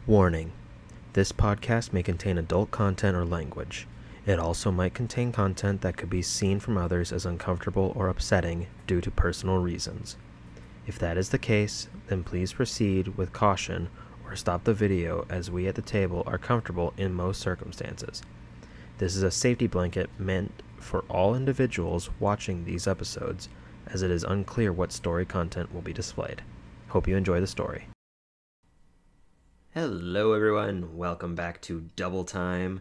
Warning: this podcast may contain adult content or language. It also might contain content that could be seen from others as uncomfortable or upsetting due to personal reasons. If that is the case, then please proceed with caution or stop the video, as we at the table are comfortable in most circumstances. This is a safety blanket meant for all individuals watching these episodes, as it is unclear what story content will be displayed. Hope you enjoy the story. Hello everyone, welcome back to DoubleTime,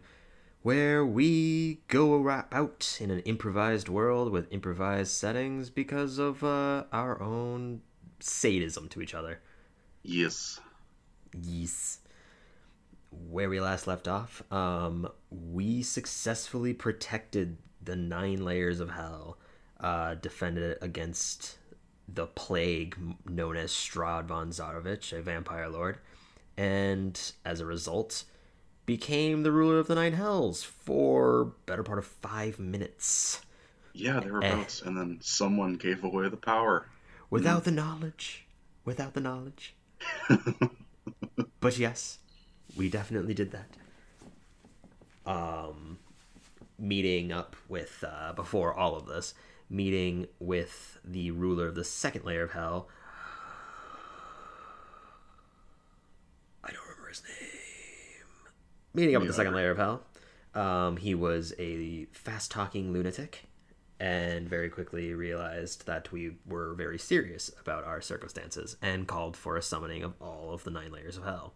where we go about in an improvised world with improvised settings because of our own sadism to each other. Yes. Where we last left off, we successfully protected the 9 layers of hell, defended it against the plague known as Strahd von Zarovich, a vampire lord, and as a result became the ruler of the 9 hells for better part of 5 minutes. Yeah, thereabouts. And then someone gave away the power. Without the knowledge. But yes, we definitely did that. Meeting up with, before all of this, meeting with the ruler of the 2nd layer of hell. I don't remember his name. Meeting up with the 2nd layer of hell. He was a fast-talking lunatic and very quickly realized that we were very serious about our circumstances and called for a summoning of all of the 9 layers of hell,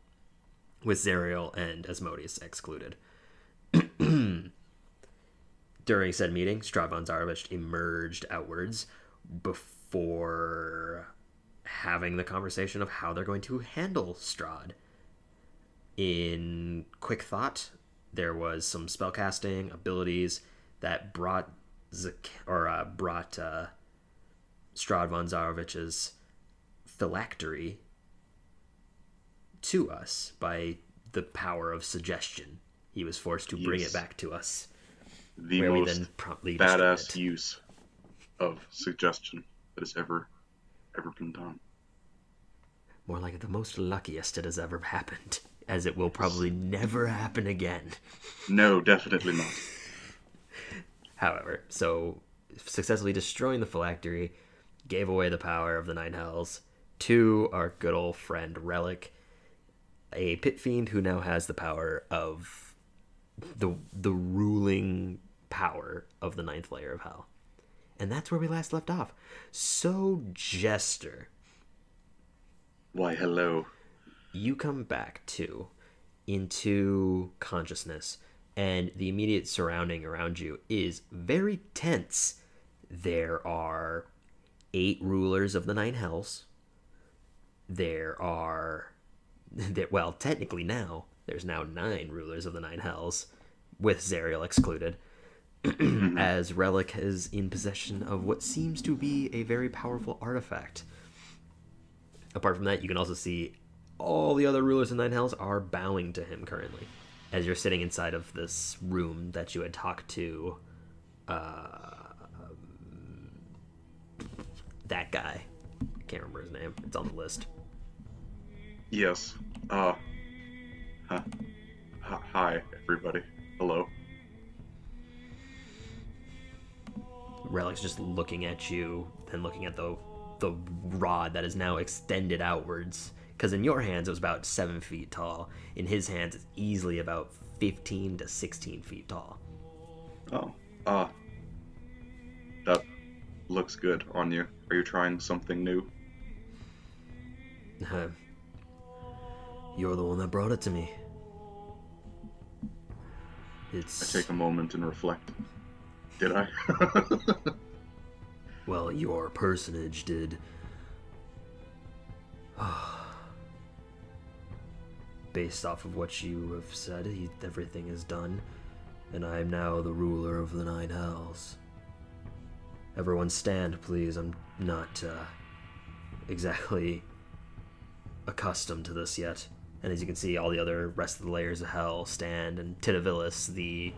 with Zariel and Asmodeus excluded. During said meeting, Strahd von Zarovich emerged outwards before having the conversation of how they're going to handle Strahd. In quick thought, there was some spellcasting abilities that brought Strahd von Zarovich's phylactery to us by the power of suggestion. He was forced to bring it back to us. The where most we then promptly badass use of suggestion that has ever been done. More like the most luckiest it has ever happened, as it will probably never happen again. No, definitely not. However, so successfully destroying the phylactery gave away the power of the 9 hells to our good old friend Relic, a pit fiend who now has the power of the ruling power of the 9th layer of hell. And that's where we last left off. So, Jester. Why, hello. You come back into consciousness, and the immediate surrounding around you is very tense. There are 8 rulers of the 9 hells. Well, technically now, there's now 9 rulers of the 9 hells, with Zariel excluded, as Relic is in possession of what seems to be a very powerful artifact. Apart from that, you can also see all the other rulers of 9 hells are bowing to him currently, as you're sitting inside of this room that you had talked to that guy. I can't remember his name. It's on the list. Yes. Hi, everybody. Hello. Relic's just looking at you, then looking at the rod that is now extended outwards. Because in your hands, it was about 7 feet tall. In his hands, it's easily about 15 to 16 feet tall. Oh, that looks good on you. Are you trying something new? You're the one that brought it to me. I take a moment and reflect. Did I? Well, your personage did. Based off of what you have said, everything is done, and I am now the ruler of the 9 hells. Everyone stand, please. I'm not exactly accustomed to this yet. And as you can see, all the other rest of the layers of hell stand, and Titavilis, the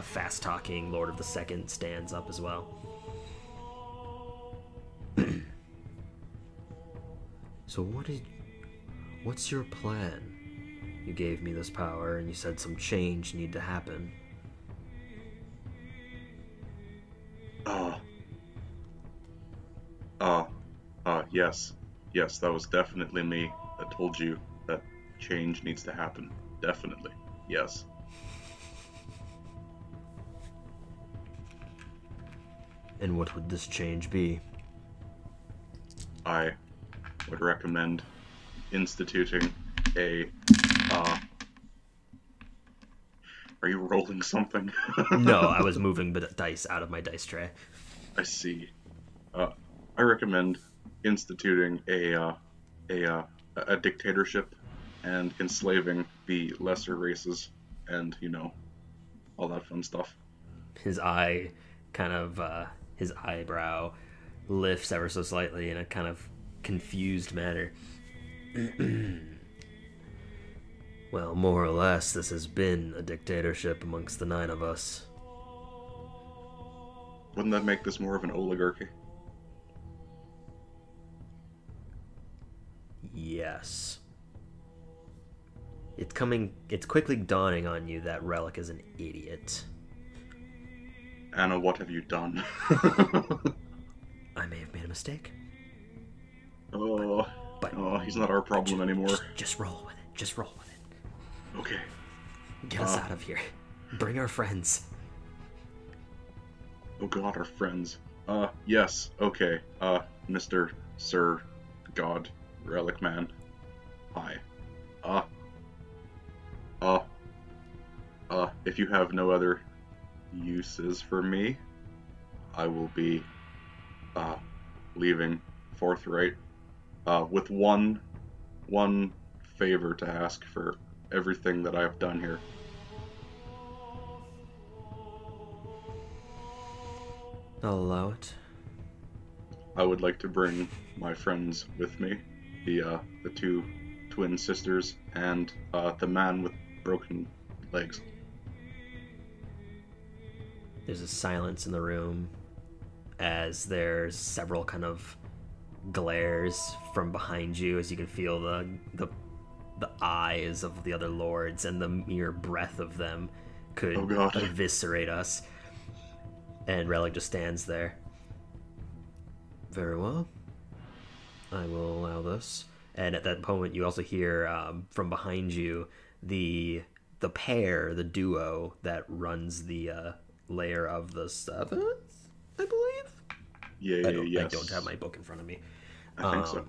fast-talking Lord of the Second, stands up as well. So what's your plan? You gave me this power, and you said some change needed to happen. Yes. Yes, that was definitely me that told you that change needs to happen. Definitely. Yes. And what would this change be? I would recommend instituting a, Are you rolling something? No, I was moving the dice out of my dice tray. I see. I recommend instituting a dictatorship and enslaving the lesser races and, all that fun stuff. His eyebrow lifts ever so slightly in a kind of confused manner. Well, more or less, this has been a dictatorship amongst the 9 of us. Wouldn't that make this more of an oligarchy? Yes. It's quickly dawning on you that Relic is an idiot. Anna, what have you done? I may have made a mistake. But he's not our problem anymore. Just roll with it. Just roll with it. Okay. Get us out of here. Bring our friends. Oh god, our friends. Yes, okay. Mr. Sir God Relic Man. Hi. If you have no other uses for me, I will be, leaving forthright, with one favor to ask for everything that I have done here. I'll allow it. I would like to bring my friends with me, the 2 twin sisters and the man with broken legs. There's a silence in the room as there's several kind of glares from behind you as you can feel the eyes of the other lords, and the mere breath of them could eviscerate us. And Relic just stands there. Very well. I will allow this. And at that moment, you also hear from behind you the pair, the duo that runs the layer of the 7th, I believe. Yes. I don't have my book in front of me. I think so.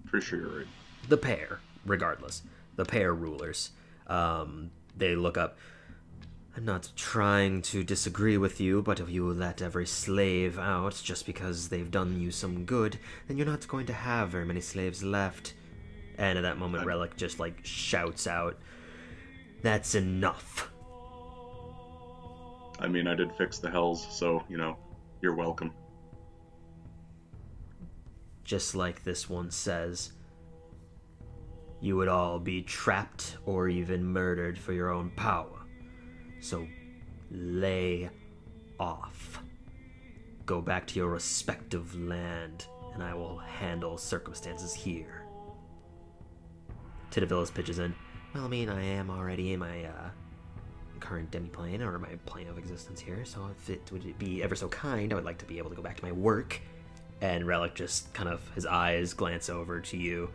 Pretty sure you're right. The pair, regardless. The pair rulers. They look up. I'm not trying to disagree with you, but if you let every slave out just because they've done you some good, then you're not going to have very many slaves left. And at that moment, Relic just, shouts out, "That's enough." I mean, I did fix the hells, so, you're welcome. Just like this one says, you would all be trapped or even murdered for your own power. So, lay off. Go back to your respective land, and I will handle circumstances here. Titavillas pitches in. Well, I mean, I am already in my current demi-plane, or my plane of existence here, so if it would be ever so kind, I would like to be able to go back to my work. And Relic just kind of, his eyes glance over to you.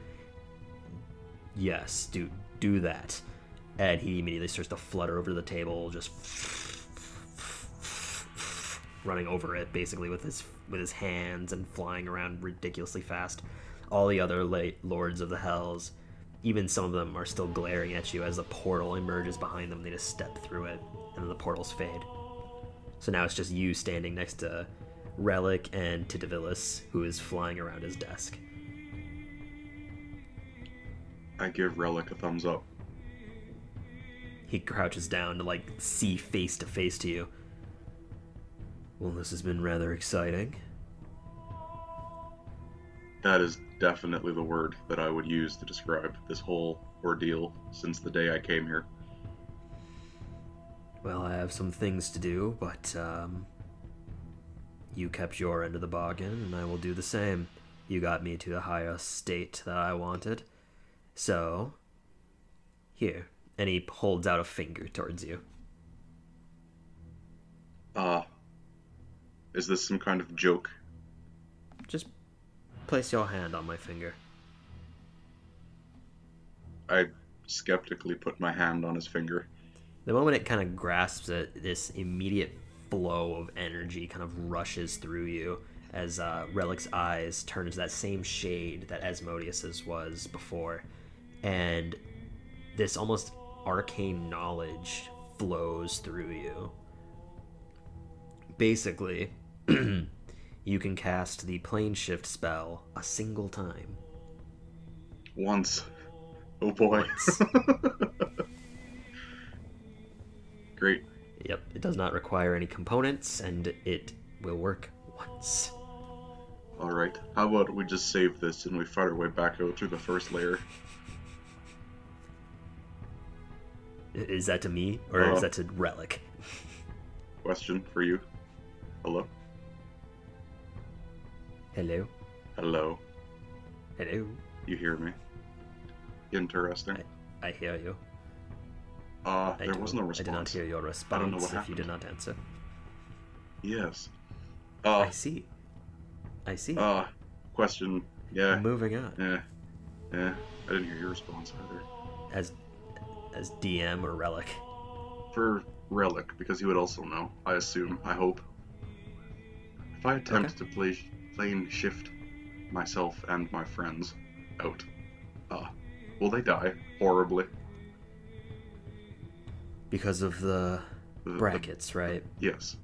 Yes, do that. And he immediately starts to flutter over to the table, just running over it, basically with his hands and flying around ridiculously fast. All the other lords of the hells, even some of them, are still glaring at you as the portal emerges behind them. They just step through it, and then the portals fade. So now it's just you standing next to Relic and Titavillas, who is flying around his desk. I give Relic a thumbs up. He crouches down to, see face to face to you. Well, this has been rather exciting. That is definitely the word that I would use to describe this whole ordeal since the day I came here. Well, I have some things to do, but, you kept your end of the bargain, and I will do the same. You got me to the higher state that I wanted. So, here, And he holds out a finger towards you. Is this some kind of joke? Just place your hand on my finger. I skeptically put my hand on his finger. The moment it kind of grasps it, this immediate flow of energy kind of rushes through you as Relic's eyes turn into that same shade that Asmodeus's was before. And this almost arcane knowledge flows through you. Basically, you can cast the plane shift spell a single time. Once. Oh boy. Once. Great. Yep, it does not require any components, and it will work once. Alright, how about we just save this and we fight our way back out through the first layer? Is that to me, or is that to Relic? Question for you. Hello? Hello? Hello. Hello? You hear me? Interesting. I hear you. There was no response. I did not hear your response. I don't know what if happened. You did not answer. Yes. I see. I see. Question. Yeah. Moving on. Yeah. I didn't hear your response either. As DM or Relic? For Relic, because he would also know, I assume, I hope. If I attempt to plane shift myself and my friends out, will they die horribly? Because of the brackets, right? Yes.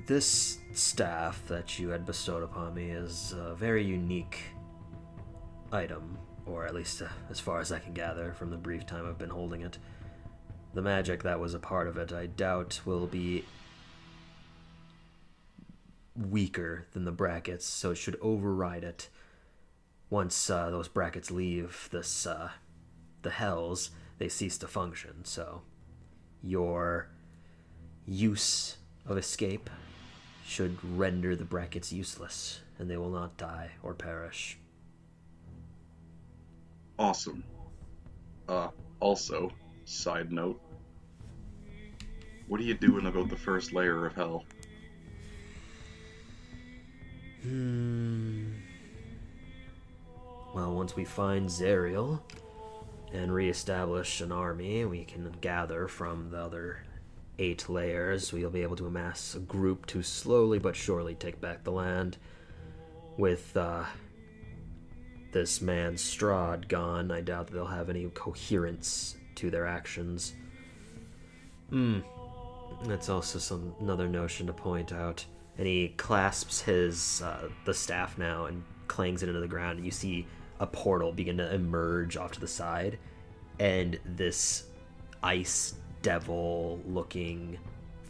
This staff that you had bestowed upon me is a very unique item, or at least as far as I can gather from the brief time I've been holding it. The magic that was a part of it, I doubt, will be weaker than the brackets, so it should override it. Once those brackets leave this, the hells, they cease to function, so your use of escape should render the brackets useless, and they will not die or perish. Awesome. Also, side note, what are you doing about the first layer of hell? Well, once we find Zariel and reestablish an army, we can gather from the other 8 layers. We'll be able to amass a group to slowly but surely take back the land. With this man Strahd gone, I doubt that they'll have any coherence to their actions. That's also another notion to point out. And he clasps his the staff now and clangs it into the ground, and you see a portal begin to emerge off to the side, and this ice devil looking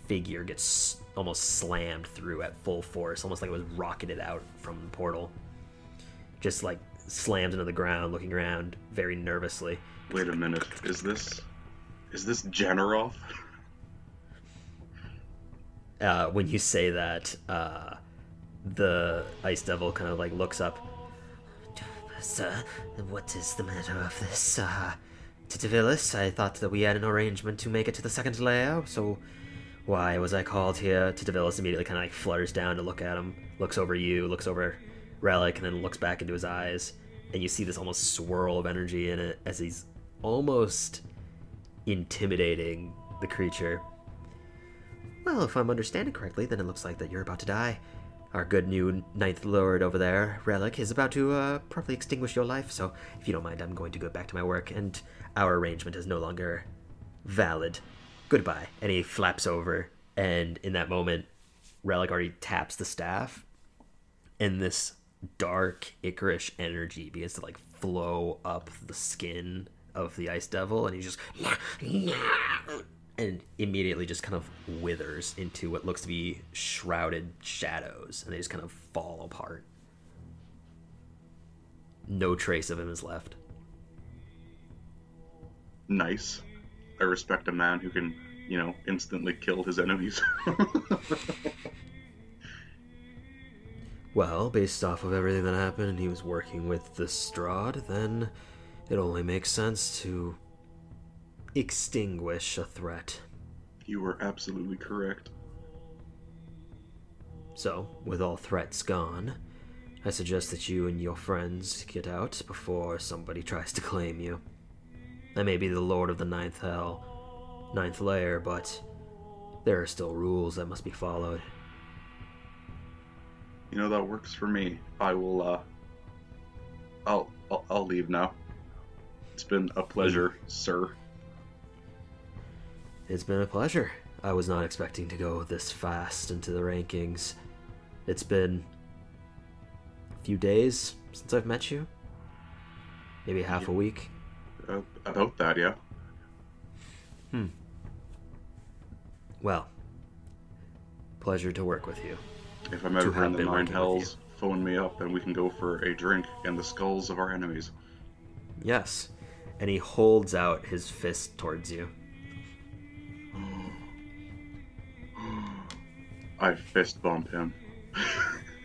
figure gets almost slammed through at full force, almost like it was rocketed out from the portal. Just like slammed into the ground, looking around very nervously. Wait a minute, is this Generoth? When you say that, the ice devil kind of like looks up. Sir, what is the matter of this? Titivilus, I thought that we had an arrangement to make it to the second layer, so why was I called here? Titivilus immediately kind of like flutters down to look at him, looks over you, looks over Relic, and then looks back into his eyes, and you see this almost swirl of energy in it as he's almost intimidating the creature. Well, if I'm understanding correctly, then it looks like that you're about to die. Our good new Ninth Lord over there, Relic, is about to properly extinguish your life, so if you don't mind, I'm going to go back to my work, and our arrangement is no longer valid. Goodbye. And he flaps over, and in that moment, Relic already taps the staff, and this dark, Icarish energy begins to like flow up the skin of the ice devil, and he just and immediately just kind of withers into what looks to be shrouded shadows, and they just kind of fall apart. No trace of him is left. Nice. I respect a man who can, instantly kill his enemies. Well, based off of everything that happened and he was working with the Strahd, then It only makes sense to extinguish a threat. You were absolutely correct. So, with all threats gone, I suggest that you and your friends get out before somebody tries to claim you. I may be the Lord of the Ninth Hell, Ninth Layer, but there are still rules that must be followed. You know, that works for me. I will, I'll leave now. It's been a pleasure, sir. It's been a pleasure. I was not expecting to go this fast into the rankings. It's been a few days since I've met you. Maybe half a week. About that, yeah. Well, pleasure to work with you. If I'm ever in the Nine Hells, phone me up and we can go for a drink in the skulls of our enemies. Yes. And he holds out his fist towards you. I fist bump him.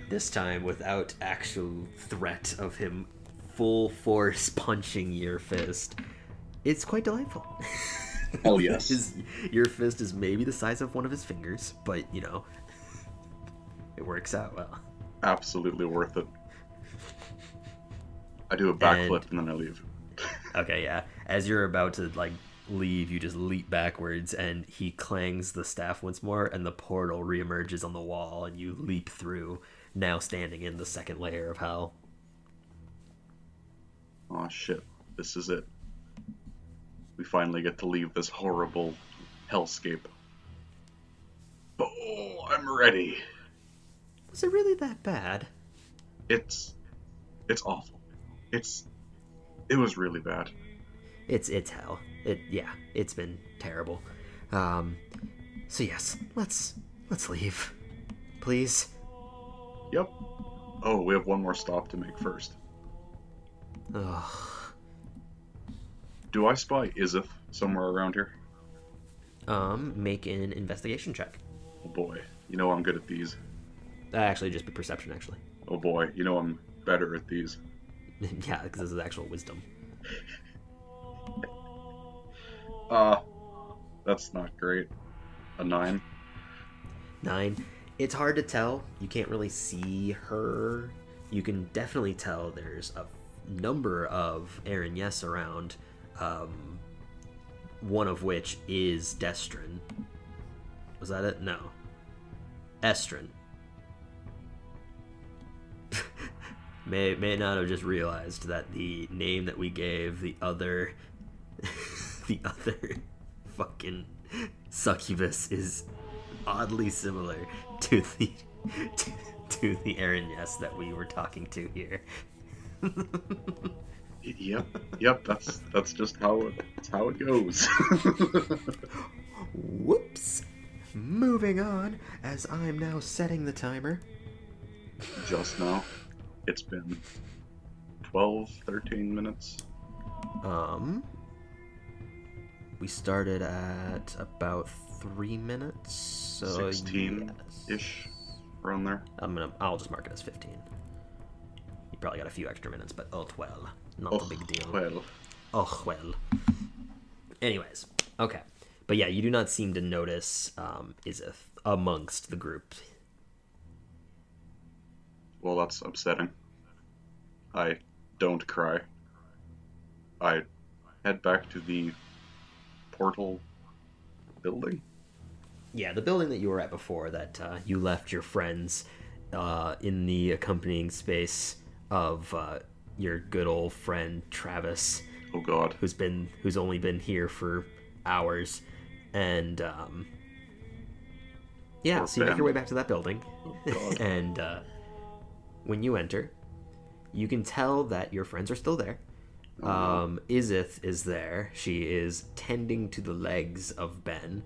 This time without actual threat of him full force punching your fist. It's quite delightful. Oh, yes. Your fist is maybe the size of one of his fingers, but, you know, it works out well. Absolutely worth it. I do a backflip and then I leave. Okay, yeah. As you're about to, like, leave, you just leap backwards, and he clangs the staff once more, and the portal reemerges on the wall, and you leap through, now standing in the second layer of hell. Aw, shit. This is it. We finally get to leave this horrible hellscape. Oh, I'm ready. Was it really that bad? It's awful. It was really bad. It's hell. It's been terrible. So yes, let's leave. Please. Yep. Oh, we have one more stop to make first. Ugh. Do I spy Izith somewhere around here? Make an investigation check. Oh boy, you know I'm good at these. Actually, just be perception, actually. Oh boy, you know I'm better at these. Yeah, because this is actual wisdom. That's not great. A 9. 9. It's hard to tell. You can't really see her. You can definitely tell there's a number of Aaron Yes around, one of which is Destrin. Was that it? No. Estrin. may not have just realized that the name that we gave the other the other fucking succubus is oddly similar to the Aaron Yes that we were talking to here. Yep, that's just how it goes. Whoops. Moving on, as I'm now setting the timer. Just now. It's been 12, 13 minutes. We started at about 3 minutes, so 16-ish, around there. I'll just mark it as 15. You probably got a few extra minutes, but oh well, not a big deal. Well. Oh well. Anyways, okay, but yeah, you do not seem to notice Izith amongst the group. Well, that's upsetting. I don't cry. I head back to the portal building. Yeah, the building that you were at before, that you left your friends in the accompanying space of your good old friend Travis. Oh God. Who's only been here for hours, and yeah. Poor So you make Ben. your way back to that building, Oh God. and when you enter, you can tell that your friends are still there. Izith is there. She is tending to the legs of Ben,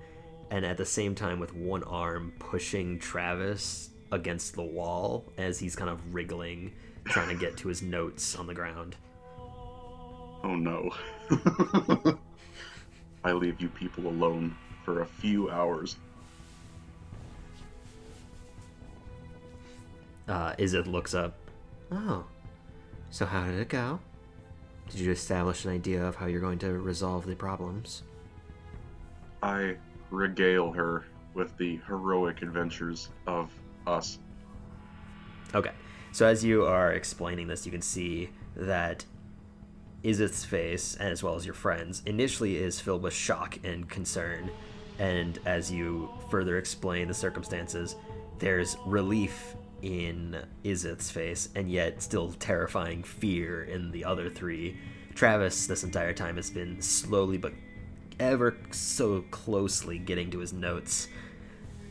and at the same time with one arm pushing Travis against the wall as he's kind of wriggling, trying to get to his notes on the ground. Oh no. I leave you people alone for a few hours. Izith looks up. Oh, so how did it go? Did you establish an idea of how you're going to resolve the problems? I regale her with the heroic adventures of us. Okay, so as you are explaining this, you can see that Izith's face, as well as your friends, initially is filled with shock and concern, and as you further explain the circumstances, there's relief in Izith's face, and yet still terrifying fear in the other three. Travis, this entire time, has been slowly but ever so closely getting to his notes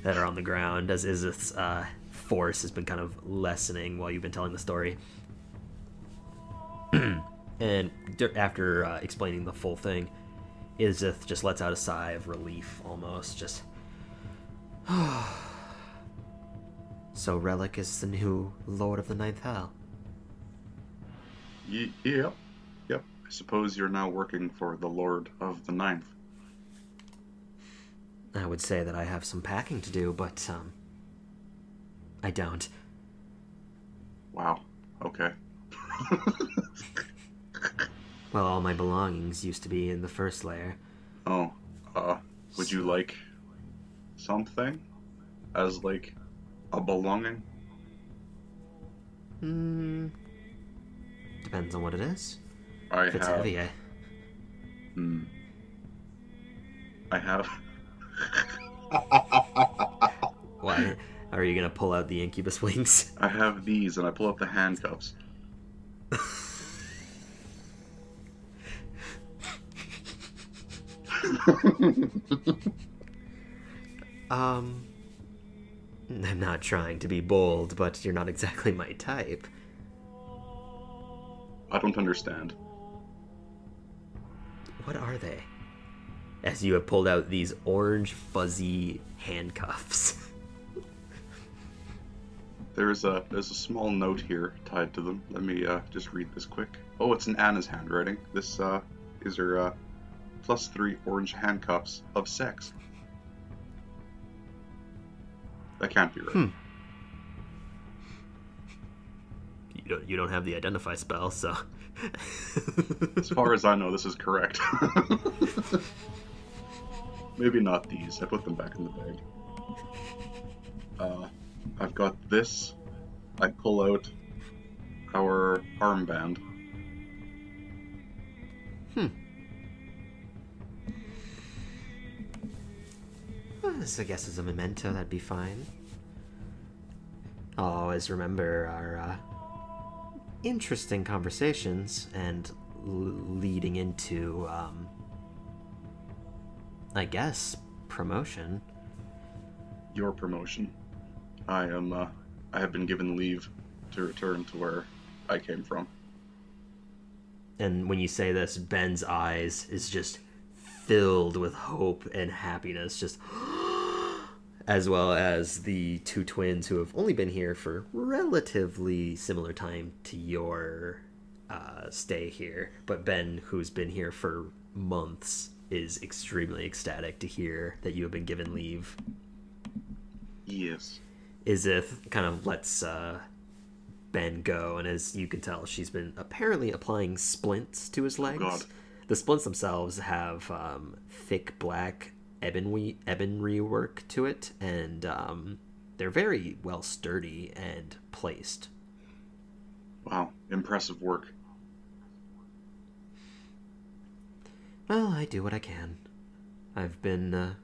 that are on the ground, as Izith's force has been kind of lessening while you've been telling the story. And after explaining the full thing, Izith just lets out a sigh of relief, almost, just... So Relic is the new Lord of the Ninth Hell? Yep. I suppose you're now working for the Lord of the Ninth. I would say that I have some packing to do, but, I don't. Wow. Okay. Well, all my belongings used to be in the first layer. Oh, would you like something as, like, a belonging? Depends on what it is. If it's heavy, I have... Why? Are you gonna pull out the incubus wings? I have these, and I pull up the handcuffs. I'm not trying to be bold, but you're not exactly my type. I don't understand. What are they? As you have pulled out these orange fuzzy handcuffs. There's a small note here tied to them. Let me just read this quick. Oh, it's in Anna's handwriting. This is her +3 orange handcuffs of sex. That can't be right. You don't have the identify spell, so... As far as I know, this is correct. Maybe not these. I put them back in the bag. I've got this. I pull out our armband. Well, this, I guess, is a memento. That'd be fine. I'll always remember our interesting conversations and leading into, I guess, promotion. Your promotion. I have been given leave to return to where I came from. And when you say this, Ben's eyes is just filled with hope and happiness, just as well as the two twins who have only been here for relatively similar time to your stay here. But Ben, who's been here for months, is extremely ecstatic to hear that you have been given leave. Yes. Izith kind of lets Ben go, and as you can tell, she's been apparently applying splints to his legs. God. The splints themselves have thick black ebony work to it, and they're very well sturdy and placed. Wow, impressive work. Well, I do what I can. I've been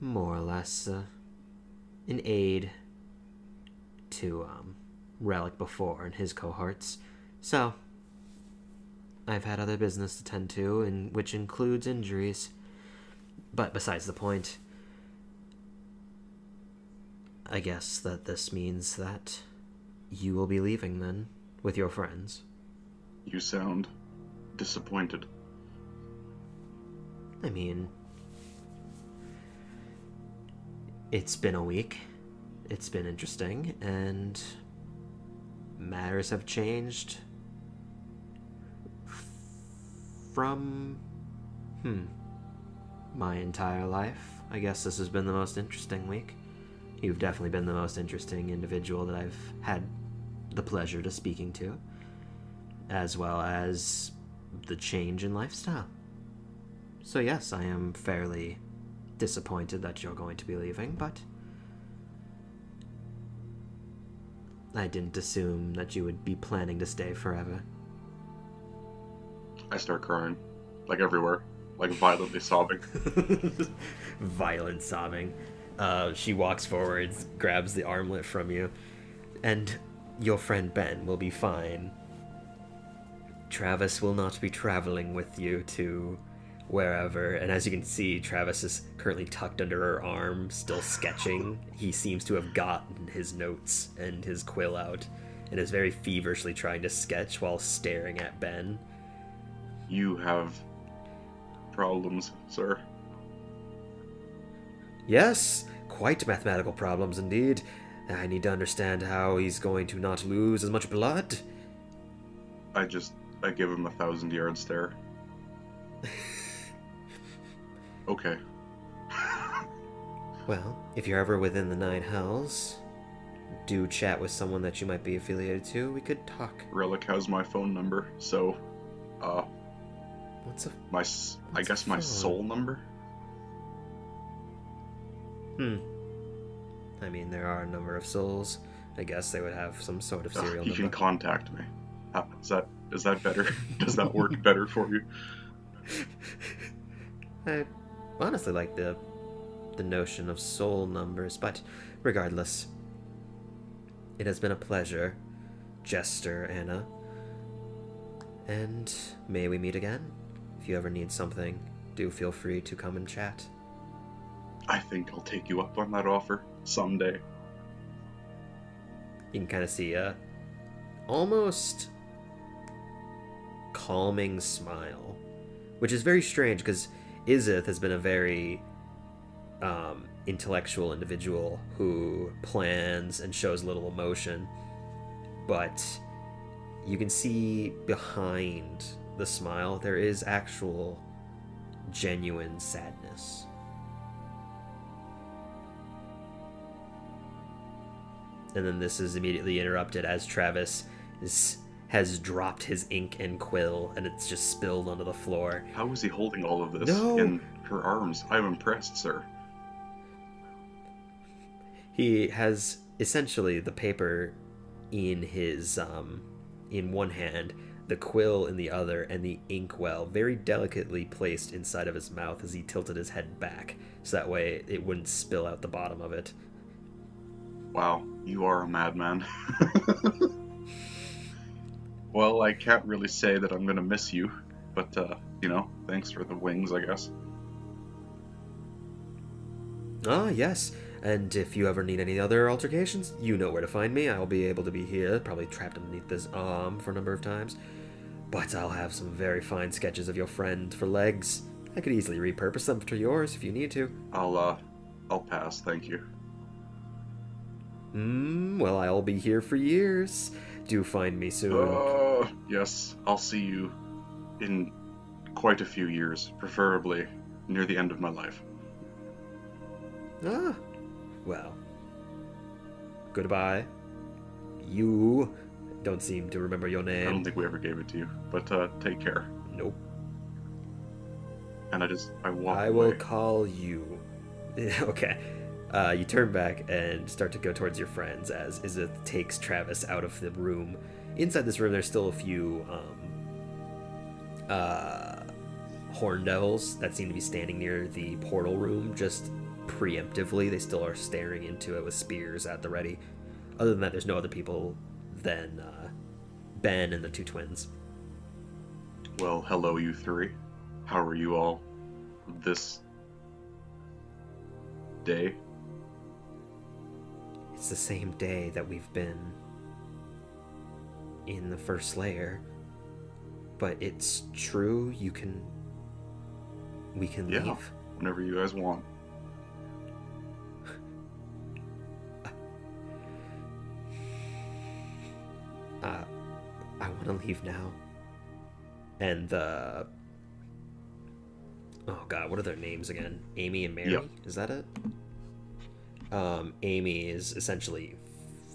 more or less an aid to Relic before and his cohorts, so I've had other business to tend to, which includes injuries. But besides the point, I guess that this means that you will be leaving then, with your friends. You sound disappointed. I mean, it's been a week. It's been interesting, and matters have changed from my entire life. I guess this has been the most interesting week. You've definitely been the most interesting individual that I've had the pleasure to speaking to. as well as the change in lifestyle. So yes, I am fairly disappointed that you're going to be leaving, but I didn't assume that you would be planning to stay forever. I start crying, like everywhere, like violently sobbing. Violent sobbing. She walks forwards, grabs the armlet from you, and your friend Ben will be fine. Travis will not be traveling with you to wherever, and as you can see, Travis is currently tucked under her arm, still sketching. He seems to have gotten his notes and his quill out, and is very feverishly trying to sketch while staring at Ben. You have problems, sir. Yes, quite mathematical problems indeed. I need to understand how he's going to not lose as much blood. I give him 1,000-yard stare. Okay. Well, if you're ever within the 9 hells, do chat with someone that you might be affiliated to. We could talk. Relic has my phone number, so, I guess my soul number? I mean, there are a number of souls. I guess they would have some sort of serial number. You can contact me. Is that better? Does that work better for you? I honestly like the notion of soul numbers, but regardless, it has been a pleasure, Jester Anna, and may we meet again. If you ever need something, do feel free to come and chat. I think I'll take you up on that offer someday. You can kind of see a almost calming smile, which is very strange because Izith has been a very intellectual individual who plans and shows little emotion, but you can see behind the smile there is actual genuine sadness. And then this is immediately interrupted as Travis has dropped his ink and quill, and it's just spilled onto the floor. How is he holding all of this in her arms? I'm impressed, sir. He has essentially the paper in his in one hand, the quill in the other, and the inkwell very delicately placed inside of his mouth as he tilted his head back, so that way it wouldn't spill out the bottom of it. Wow, you are a madman. Well, I can't really say that I'm gonna miss you, but, thanks for the wings, I guess. Ah, yes, and if you ever need any other altercations, you know where to find me. I'll be able to be here, probably trapped underneath this arm for a number of times, but I'll have some very fine sketches of your friend for legs. I could easily repurpose them to yours if you need to. I'll pass, thank you. Well, I'll be here for years. Do find me soon. Yes, I'll see you in quite a few years, preferably near the end of my life. Ah, well. Goodbye. You don't seem to remember your name. I don't think we ever gave it to you, but take care. Nope. And I walk away. I will call you. Okay. You turn back and start to go towards your friends as Izith takes Travis out of the room. Inside this room, there's still a few horn devils that seem to be standing near the portal room, just preemptively. They still are staring into it with spears at the ready. Other than that, there's no other people than Ben and the two twins. Well, hello, you three. How are you all this day? It's the same day that we've been in the first layer, but it's true. We can leave whenever you guys want. I want to leave now. And oh god, what are their names again? Amy and Mary? Yep. Is that it? Amy is essentially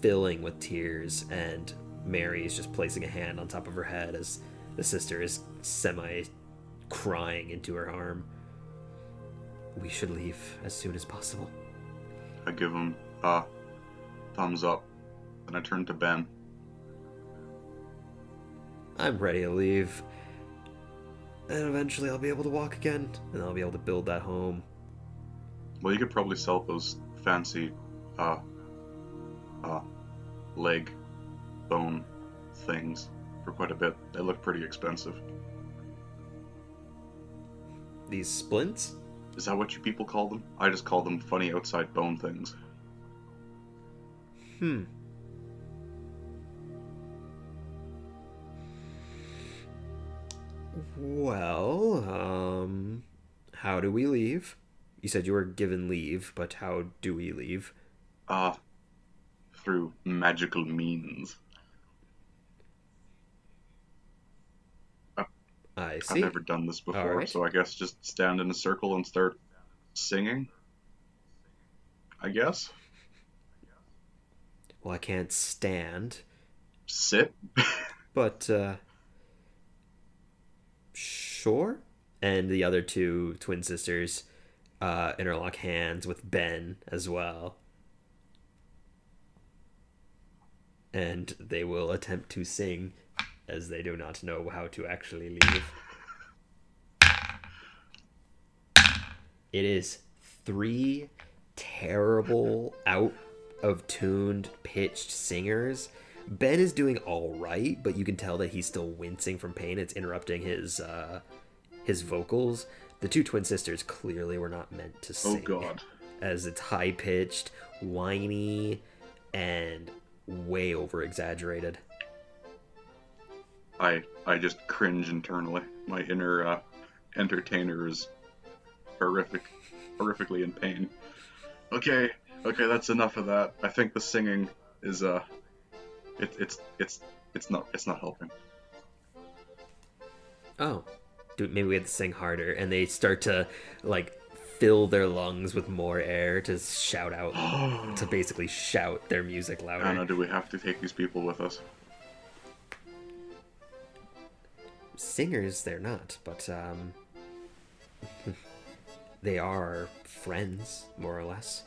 filling with tears and Mary is just placing a hand on top of her head as the sister is semi-crying into her arm. We should leave as soon as possible. I give him a thumbs up, and I turn to Ben. I'm ready to leave. And eventually I'll be able to walk again, and I'll be able to build that home. Well, you could probably sell those fancy, leg bone things for quite a bit. They look pretty expensive. These splints? Is that what you people call them? I just call them funny outside bone things. Well, how do we leave? You said you were given leave, but how do we leave? Through magical means. I see. I've never done this before, right. So I guess just stand in a circle and start singing? I guess? Well, I can't stand. Sit? But, sure. And the other two twin sisters interlock hands with Ben as well. And they will attempt to sing, as they do not know how to actually leave. It is 3 terrible, out-of-tuned, pitched singers. Ben is doing all right, but you can tell that he's still wincing from pain. It's interrupting his vocals. The two twin sisters clearly were not meant to sing. Oh God! As it's high-pitched, whiny, and way over-exaggerated. I just cringe internally. My inner entertainer is horrifically in pain. Okay, that's enough of that. I think the singing is it's not helping. Oh, dude, maybe we have to sing harder, and they start to fill their lungs with more air to shout out, to basically shout their music louder. Anna, do we have to take these people with us? Singers, they're not, but they are friends, more or less.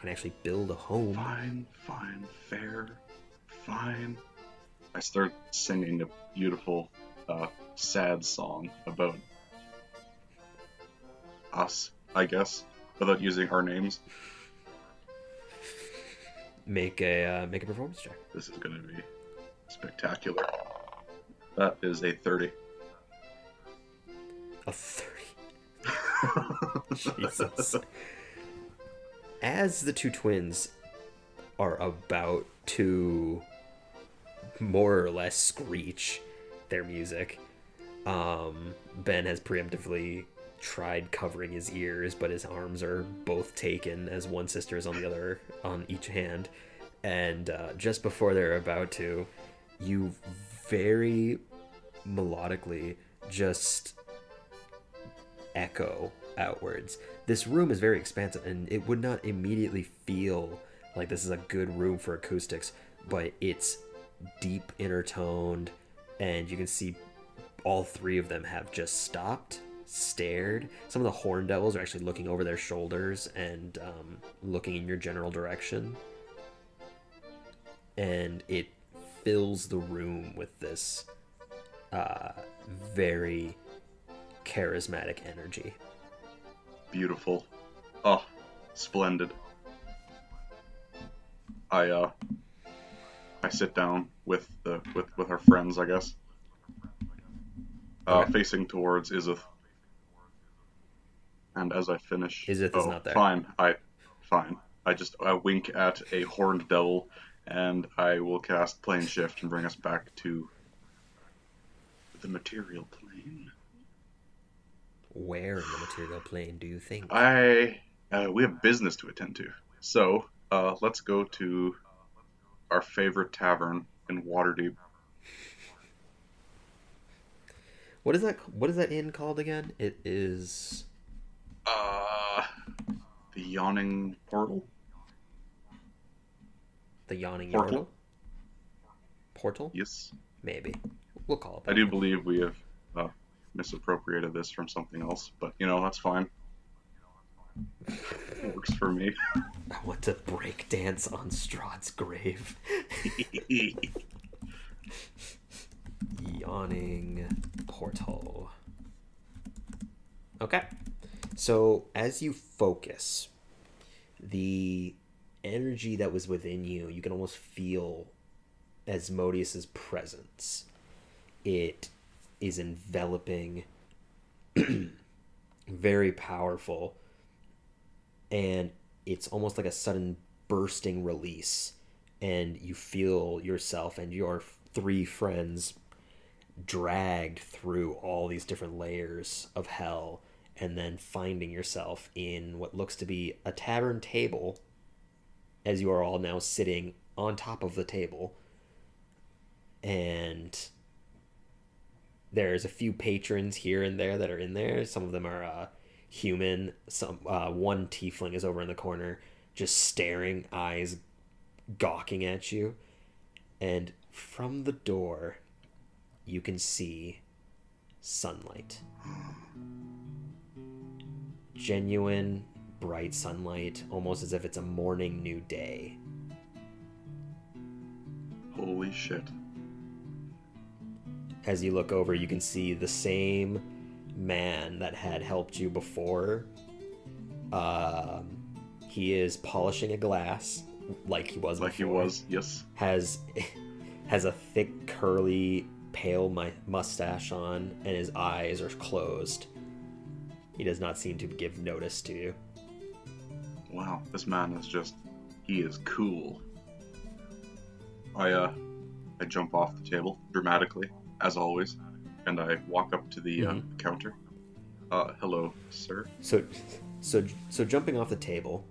Can actually build a home. Fine, fair, fine. I start singing a beautiful, sad song about us, I guess, without using our names. Make a performance check. This is gonna be spectacular. That is a 30. A 30. Jesus. As the two twins are about to more or less screech their music, Ben has preemptively tried covering his ears, but his arms are both taken as one sister is on each hand. And just before they're about to, you very melodically just echo outwards. This room is very expansive, and it would not immediately feel like this is a good room for acoustics, but it's deep intertoned, and you can see all 3 of them have just stopped, stared. Some of the horn devils are actually looking over their shoulders and looking in your general direction, and it fills the room with this very charismatic energy. Beautiful. Oh, splendid. I sit down with our friends, I guess. Okay. Facing towards Izith. And as I finish, Izith is not there. Fine. I wink at a horned devil, and I will cast Plane Shift and bring us back to the material plane. Where in the material plane do you think? We have business to attend to. So, let's go to our favorite tavern in Waterdeep. What is that inn called again? It is The Yawning Portal? the Yawning Portal? Portal. portal? Yes. Maybe. We'll call it that. I do believe we have misappropriated this from something else, but that's fine. Works for me. I want to break dance on Strahd's grave. Yawning portal. Okay. So as you focus, the energy that was within you, you can almost feel Asmodeus's presence. It is enveloping, very powerful, and it's almost like a sudden bursting release, and you feel yourself and your 3 friends dragged through all these different layers of hell, and then finding yourself in what looks to be a tavern table, as you are all now sitting on top of the table. And there's a few patrons here and there that are in there. Some of them are human. Some one tiefling is over in the corner, just staring, eyes gawking at you. And from the door, you can see sunlight. Genuine, bright sunlight, almost as if it's a morning new day. Holy shit. As you look over, you can see the same man that had helped you before. He is polishing a glass like he was before. Like he was, yes. Has a thick, curly, pale mustache on, and his eyes are closed. He does not seem to give notice to you. Wow, this man is just... he is cool. I jump off the table, dramatically, as always, and I walk up to the counter. Hello, sir. So jumping off the table,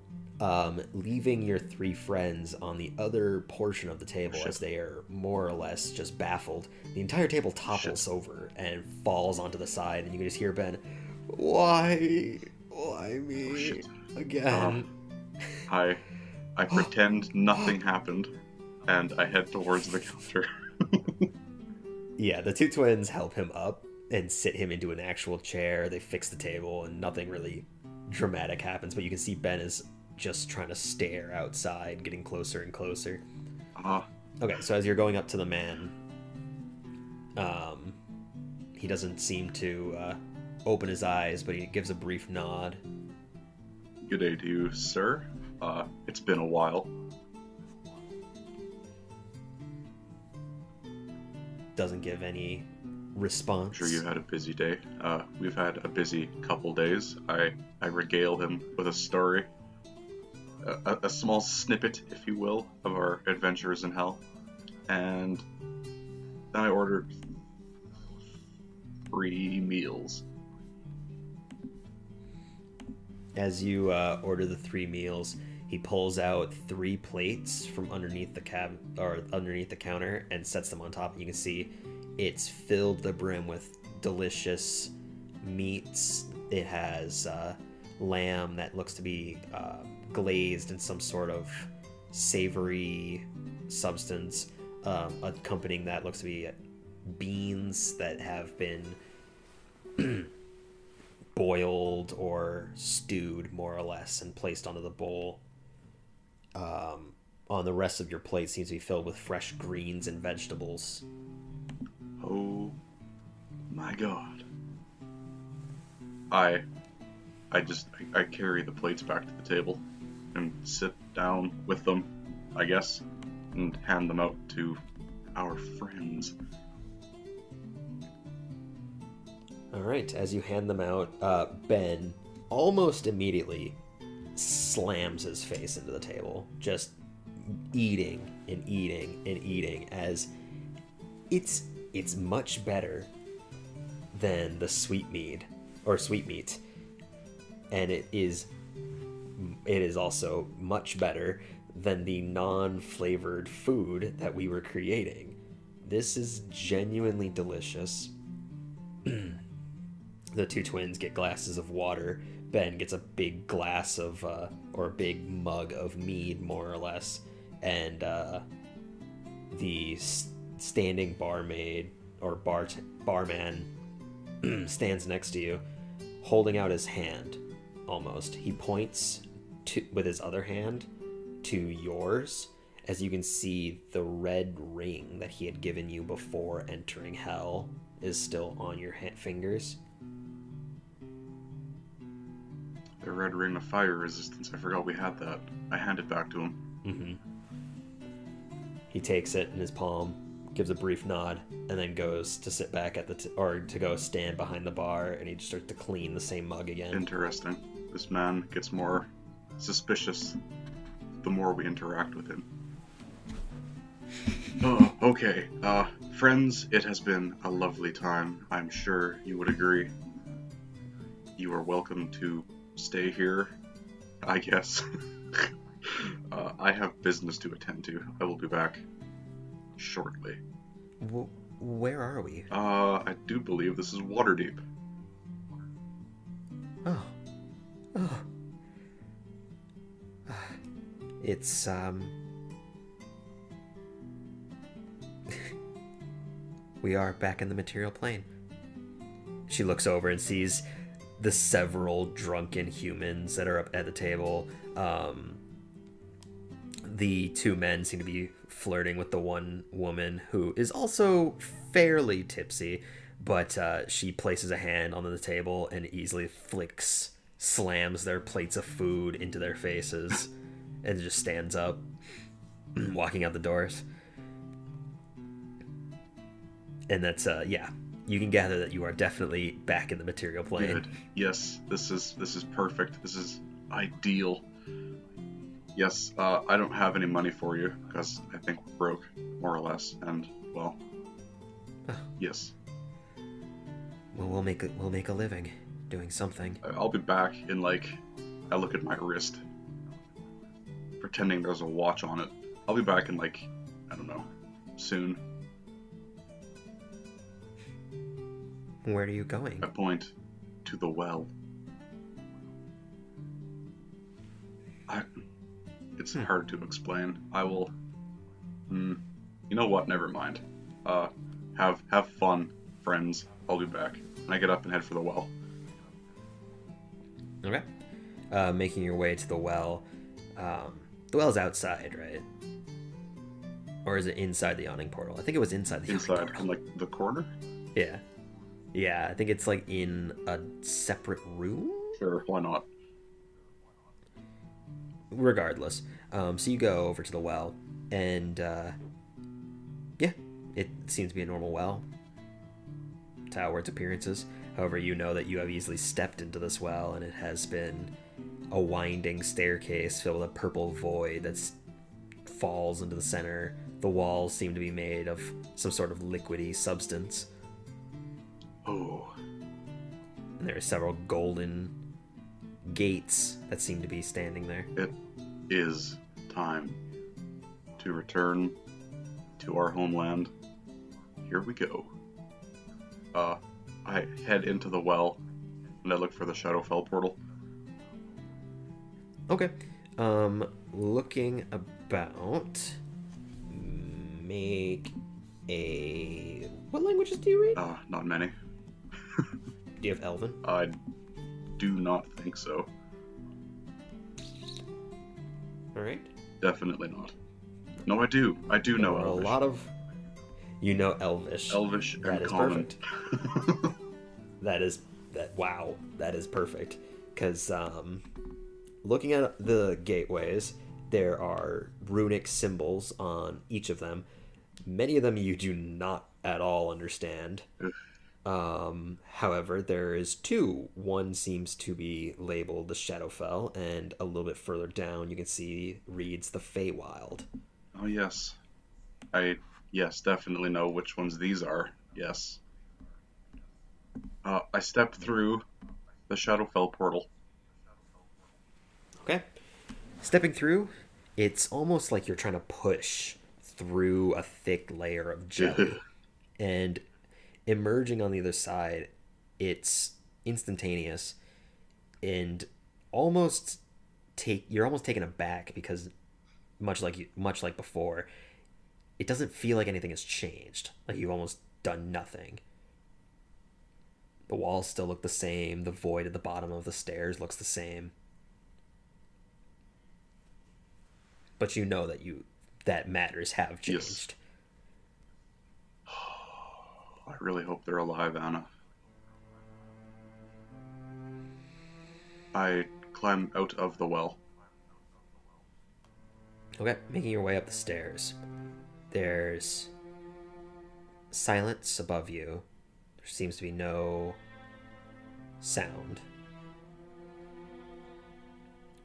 leaving your 3 friends on the other portion of the table as they are more or less just baffled, the entire table topples over and falls onto the side, and you can just hear Ben, Why me again? I pretend nothing happened, and I head towards the counter. Yeah, the 2 twins help him up and sit him into an actual chair. They fix the table, and nothing really dramatic happens, but you can see Ben is just trying to stare outside, getting closer and closer. Okay, so as you're going up to the man, he doesn't seem to open his eyes, but he gives a brief nod. Good day to you, sir. It's been a while. Doesn't give any response. I'm sure you had a busy day. We've had a busy couple days. I regale him with a story. A small snippet, if you will, of our adventures in hell. And then I ordered 3 meals. As you order the 3 meals, he pulls out 3 plates from underneath the counter and sets them on top. You can see it's filled to the brim with delicious meats. It has lamb that looks to be glazed in some sort of savory substance, accompanying that looks to be beans that have been boiled or stewed, more or less, and placed onto the bowl. On the rest of your plate seems to be filled with fresh greens and vegetables. Oh my god. I carry the plates back to the table and sit down with them, I guess, and hand them out to our friends. Alright, as you hand them out, Ben almost immediately slams his face into the table, just eating and eating and eating, as it's much better than the sweetmeat, and it is also much better than the non-flavored food that we were creating. This is genuinely delicious. The 2 twins get glasses of water. Ben gets a big glass of, or a big mug of mead, more or less. And the standing barmaid or barman stands next to you, holding out his hand. Almost, he points with his other hand to yours, as you can see the red ring that he had given you before entering hell is still on your fingers. The red ring of fire resistance. I forgot we had that. I hand it back to him. Mm-hmm. He takes it in his palm, gives a brief nod, and then goes to sit back at to go stand behind the bar, and he just starts to clean the same mug again. Interesting. This man gets more suspicious the more we interact with him. Okay. Friends, it has been a lovely time. I'm sure you would agree. You are welcome to stay here, I guess. I have business to attend to. I will be back shortly. Where are we? I do believe this is Waterdeep. Oh. It's, we are back in the material plane. She looks over and sees the several drunken humans that are up at the table. The two men seem to be flirting with the one woman who is also fairly tipsy, but she places a hand on the table and easily slams their plates of food into their faces and just stands up, walking out the doors. And that's, yeah, you can gather that you are definitely back in the material plane. Good. Yes, this is perfect. This is ideal. Yes, I don't have any money for you because I think we're broke, more or less, and well, yes. Well, we'll make a living doing something. I'll be back in I look at my wrist, pretending there's a watch on it. I'll be back in I don't know, soon. Where are you going? I point to the well. It's hard to explain. I will... you know what? Never mind. Have fun, friends. I'll be back. And I get up and head for the well. Okay. Making your way to the well. The well's outside, right? Or is it inside the yawning portal? I think it was inside the yawning portal. Inside, in the corner? Yeah. Yeah, I think it's in a separate room? Sure, why not? Regardless, so you go over to the well, and yeah, it seems to be a normal well to how its appearances. However, you know that you have easily stepped into this well, and it has been a winding staircase filled with a purple void that falls into the center. The walls seem to be made of some sort of liquidy substance. Oh. And there are several golden gates that seem to be standing there. It is time to return to our homeland. Here we go. I head into the well and I look for the Shadowfell portal. Okay. Looking about, make a... What languages do you read? Not many. Do you have Elven? I do not think so. Alright. Definitely not. No, I do. I do know Elvish. A lot of... You know Elvish. Elvish and that is common. Perfect. Wow. That is perfect. Because, looking at the gateways, there are runic symbols on each of them. Many of them you do not at all understand. However, there is two. One seems to be labeled the Shadowfell, and a little bit further down you can see reads the Feywild. Oh yes. Yes, definitely know which ones these are. Yes. I step through the Shadowfell portal. Okay. Stepping through, it's almost like you're trying to push through a thick layer of jelly. And emerging on the other side, it's instantaneous and you're almost taken aback because much like before, it doesn't feel like anything has changed. Like you've almost done nothing. The walls still look the same. The void at the bottom of the stairs looks the same. But you know that matters have changed. Yes. I really hope they're alive, Anna. I climb out of the well. Okay, making your way up the stairs. There's silence above you. There seems to be no sound.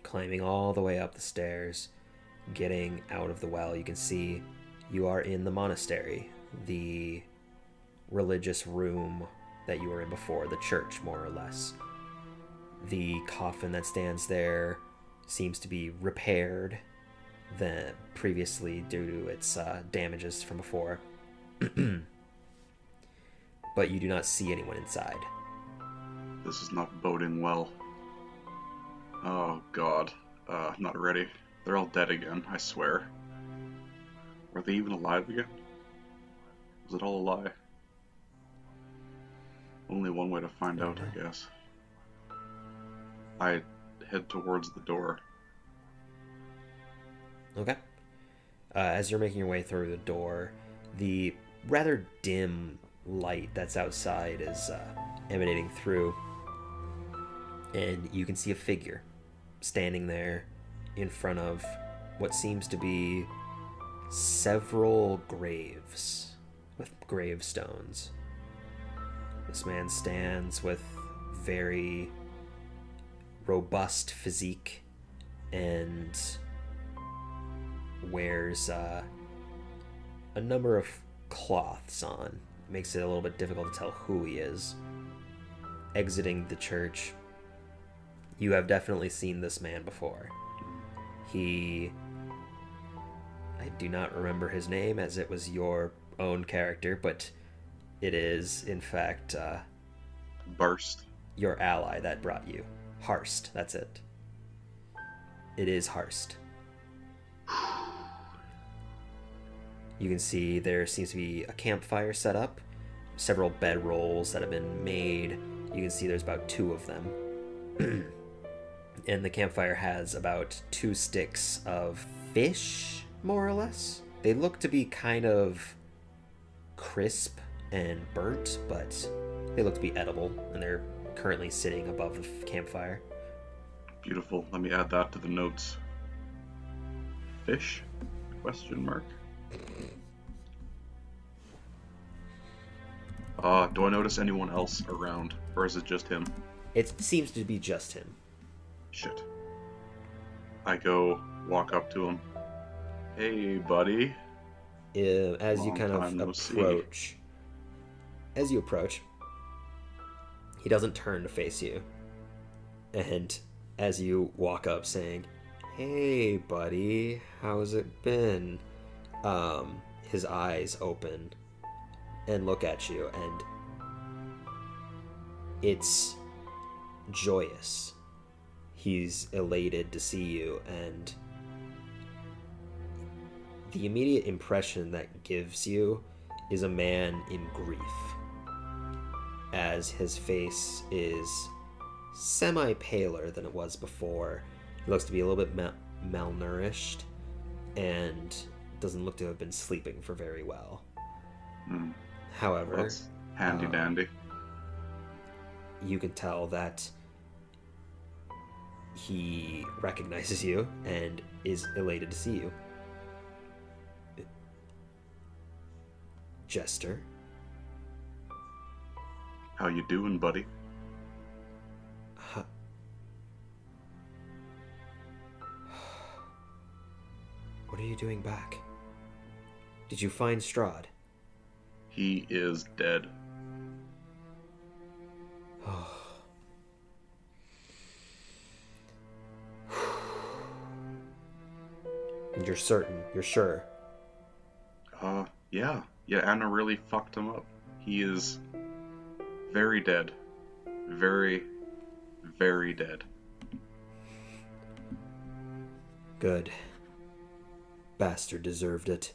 Climbing all the way up the stairs, getting out of the well, you can see you are in the monastery, the religious room that you were in before, the church, more or less. The coffin that stands there seems to be repaired than previously due to its damages from before. But you do not see anyone inside. This is not boding well. Oh god. Not ready. They're all dead again, I swear. Are they even alive again? Was it all a lie? Only one way to find out, I guess. I head towards the door. Okay. As you're making your way through the door, the rather dim light that's outside is emanating through, and you can see a figure standing there in front of what seems to be several graves with gravestones. This man stands with very robust physique and wears a number of cloths on. Makes it a little bit difficult to tell who he is. Exiting the church, you have definitely seen this man before. I do not remember his name as it was your own character, but it is, in fact, Burst. Your ally that brought you. Harst, that's it. It is Harst. You can see there seems to be a campfire set up, several bedrolls that have been made. You can see there's about 2 of them. And the campfire has about 2 sticks of fish, more or less. They look to be kind of crisp and burnt, but they look to be edible, and they're currently sitting above the campfire. Beautiful. Let me add that to the notes. Fish? Question mark. Do I notice anyone else around, or is it just him? It seems to be just him. Shit. I go walk up to him. Hey, buddy. As you Long kind of time no approach, as you approach, he doesn't turn to face you. And as you walk up saying, "Hey, buddy, how's it been?" His eyes open and look at you, and it's joyous. He's elated to see you, and the immediate impression that gives you is a man in grief, as his face is semi-paler than it was before. He looks to be a little bit malnourished, and doesn't look to have been sleeping for very well. However, Well, that's handy dandy. You can tell that he recognizes you and is elated to see you. Jester. How you doing, buddy? What are you doing back? Did you find Strahd? He is dead. And you're certain? You're sure? Yeah. Yeah, Anna really fucked him up. He is very dead. Very, very dead. Good. Bastard deserved it.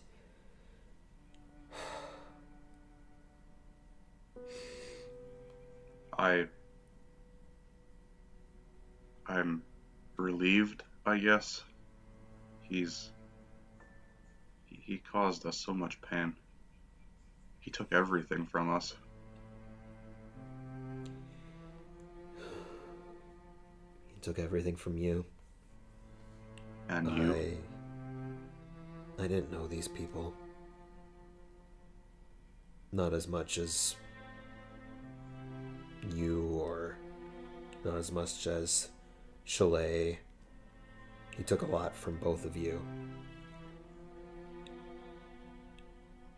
I'm relieved, I guess. He caused us so much pain. He took everything from us. He took everything from you. And you. I didn't know these people. Not as much as you, or not as much as Chalet. He took a lot from both of you.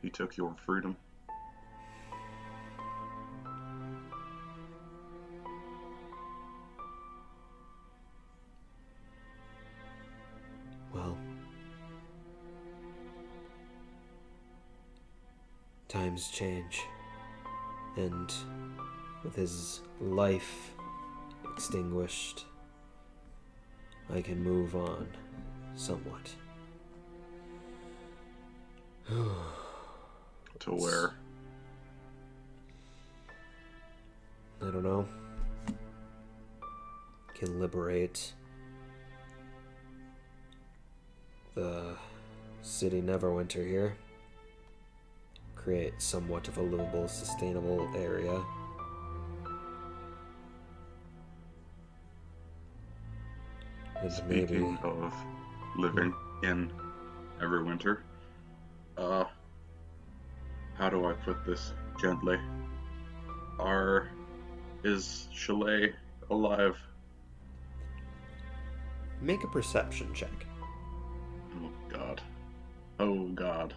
He took your freedom. Well, times change, and with his life extinguished, I can move on somewhat. To where? I don't know. Can liberate the city Neverwinter here. Create somewhat of a livable, sustainable area. And Speaking of living in Neverwinter, how do I put this gently? Is Chalet alive? Make a perception check. Oh god. Oh god.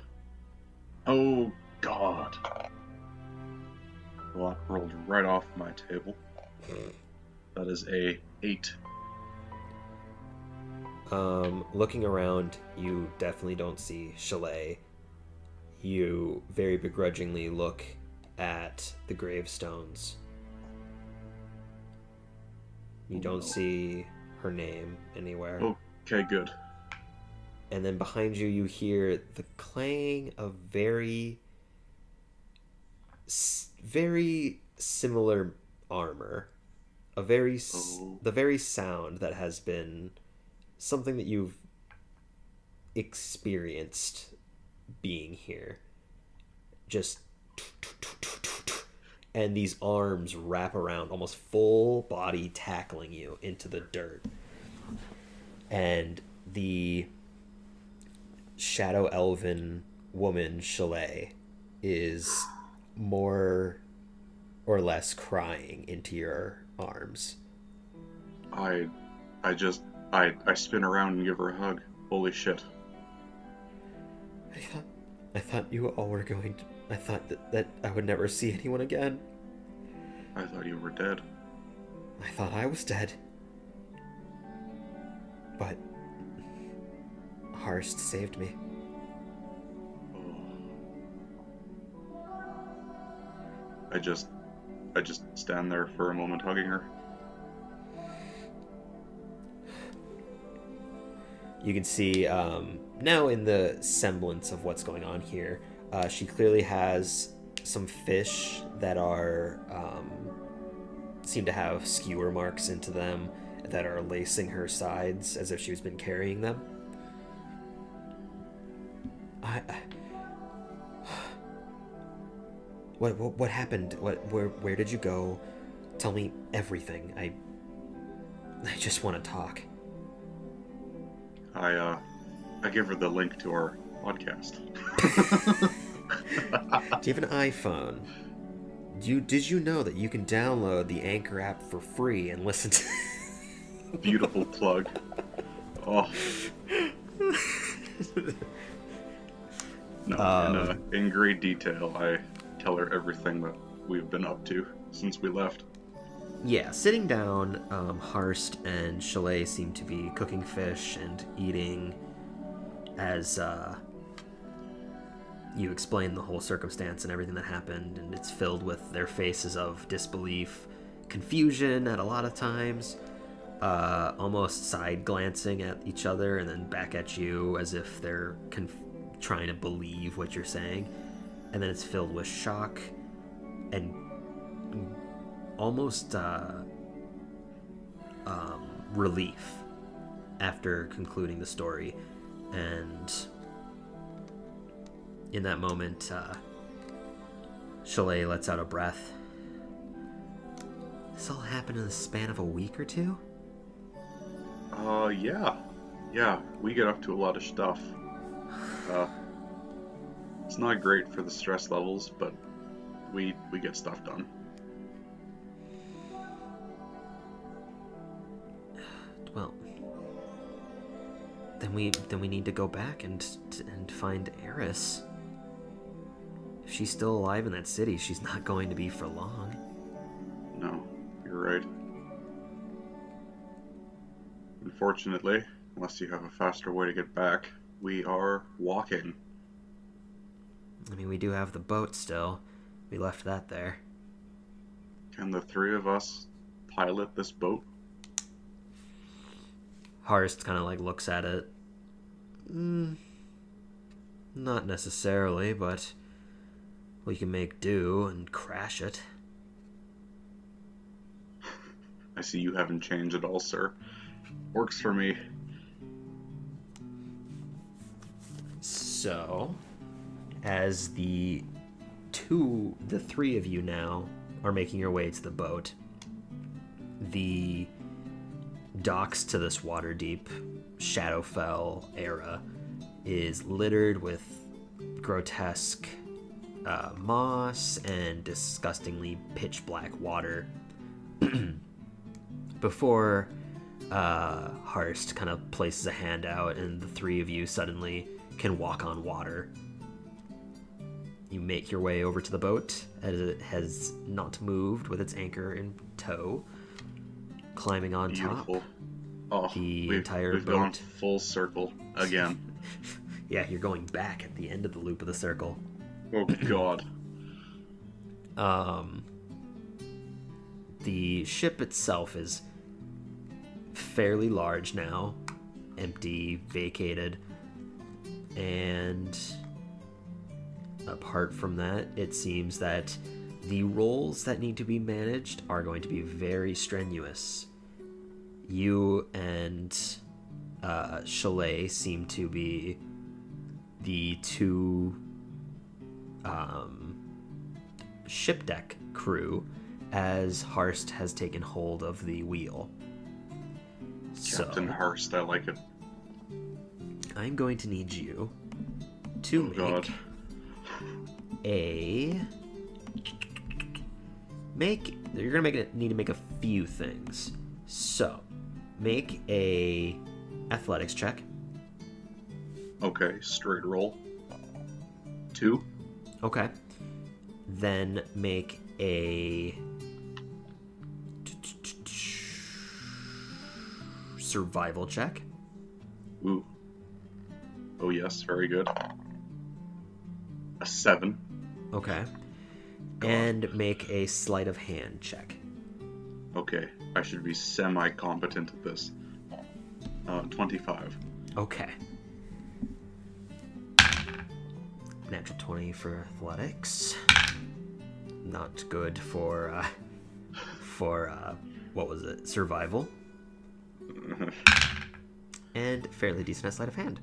Oh god. Block rolled right off my table. That is a 8. Looking around, you definitely don't see Chalet. You very begrudgingly look at the gravestones. You don't see her name anywhere. Okay, good. And then behind you, you hear the clang of very similar armor. The very sound that has been something that you've experienced being here. Just, and these arms wrap around, almost full body tackling you into the dirt. And the shadow elven woman, Chalet, is more or less crying into your arms. I spin around and give her a hug. Holy shit. I thought you all were going to... I thought that I would never see anyone again. I thought you were dead. I thought I was dead. But Harst saved me. I just stand there for a moment hugging her. You can see now in the semblance of what's going on here, she clearly has some fish that are seem to have skewer marks into them that are lacing her sides as if she's been carrying them. What happened? Where did you go? Tell me everything. I just want to talk. I give her the link to our podcast. Do you have an iPhone? Did you know that you can download the Anchor app for free and listen to... Beautiful plug. Oh. No, in great detail, I tell her everything that we've been up to since we left. Yeah, sitting down, Harst and Chalet seem to be cooking fish and eating as you explain the whole circumstance and everything that happened, and it's filled with their faces of disbelief, confusion at a lot of times, almost side glancing at each other and then back at you as if they're trying to believe what you're saying, and then it's filled with shock and almost relief after concluding the story, and in that moment, Chalet lets out a breath. This all happened in the span of a week or two? Yeah, we get up to a lot of stuff. It's not great for the stress levels, but we get stuff done. Well, then we need to go back and find Eris. If she's still alive in that city, she's not going to be for long. No, you're right. Unfortunately, unless you have a faster way to get back, we are walking. I mean, we do have the boat still. We left that there. Can the three of us pilot this boat? Harst kind of like looks at it. Not necessarily, but we can make do and crash it. I see you haven't changed at all, sir. Works for me. So, as the three of you now are making your way to the boat, the docks to this Waterdeep Shadowfell era is littered with grotesque moss and disgustingly pitch black water. Before Harst kind of places a hand out and the three of you suddenly can walk on water. You make your way over to the boat as it has not moved with its anchor in tow. Climbing on Beautiful. top, we've boat. Gone full circle again. Yeah, you're going back at the end of the loop of the circle. Oh God. The ship itself is fairly large now, empty, vacated, and apart from that, it seems that the roles that need to be managed are going to be very strenuous. You and Chalet seem to be the two ship deck crew, as Harst has taken hold of the wheel. Captain Harst, I like it. I'm going to need you to you're gonna need to make a few things. So, make a athletics check. Okay, straight roll. 2. Okay. Then make a survival check. Ooh. Oh yes, very good. A 7. Okay. And make a sleight of hand check. Okay, I should be semi-competent at this. 25. Okay. Natural 20 for athletics. Not good for what was it? Survival. And fairly decent at sleight of hand.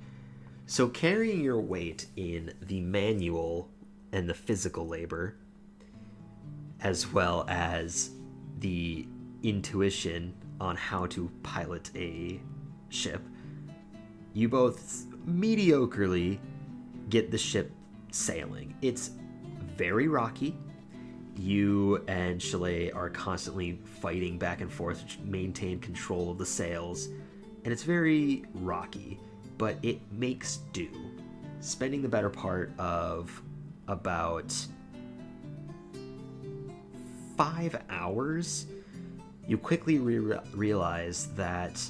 So carrying your weight in the manual and the physical labor, as well as the intuition on how to pilot a ship, you both mediocrely get the ship sailing. It's very rocky. You and Chalet are constantly fighting back and forth to maintain control of the sails, and it's very rocky, but it makes do. Spending the better part of about 5 hours, you quickly realize that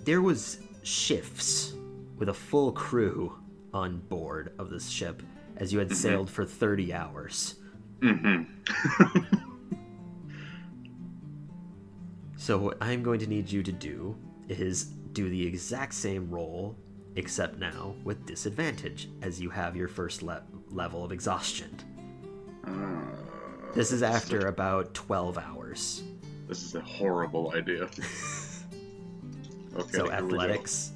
there was shifts with a full crew on board of this ship, as you had sailed for 30 hours. So what I'm going to need you to do is do the exact same roll, except now with disadvantage, as you have your first level of exhaustion. This is after about 12 hours. This is a horrible idea. Okay, so athletics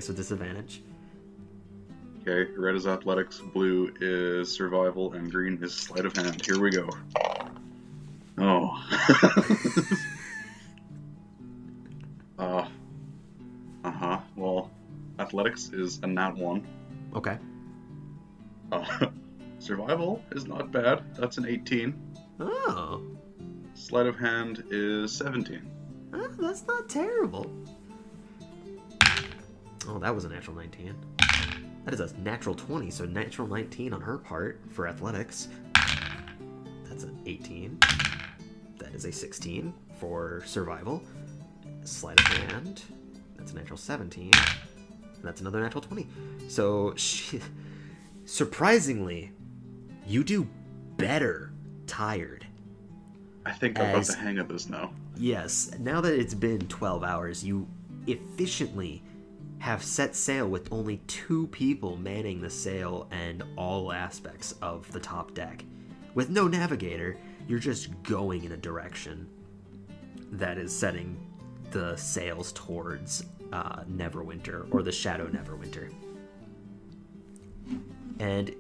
with disadvantage. Okay, red is athletics, blue is survival, and green is sleight of hand. Here we go. Oh. Well, athletics is a nat 1. Okay. Survival is not bad. That's an 18. Oh. Sleight of hand is 17. That's not terrible. Oh, that was a natural 19. That is a natural 20, so natural 19 on her part for athletics. That's an 18. That is a 16 for survival. Sleight of hand. That's a natural 17. And that's another natural 20. So, surprisingly, you do better tired. I think I've got the hang of this now. Yes, now that it's been 12 hours, you efficiently have set sail with only 2 people manning the sail and all aspects of the top deck. With no navigator, you're just going in a direction that is setting the sails towards Neverwinter, or the Shadow Neverwinter. And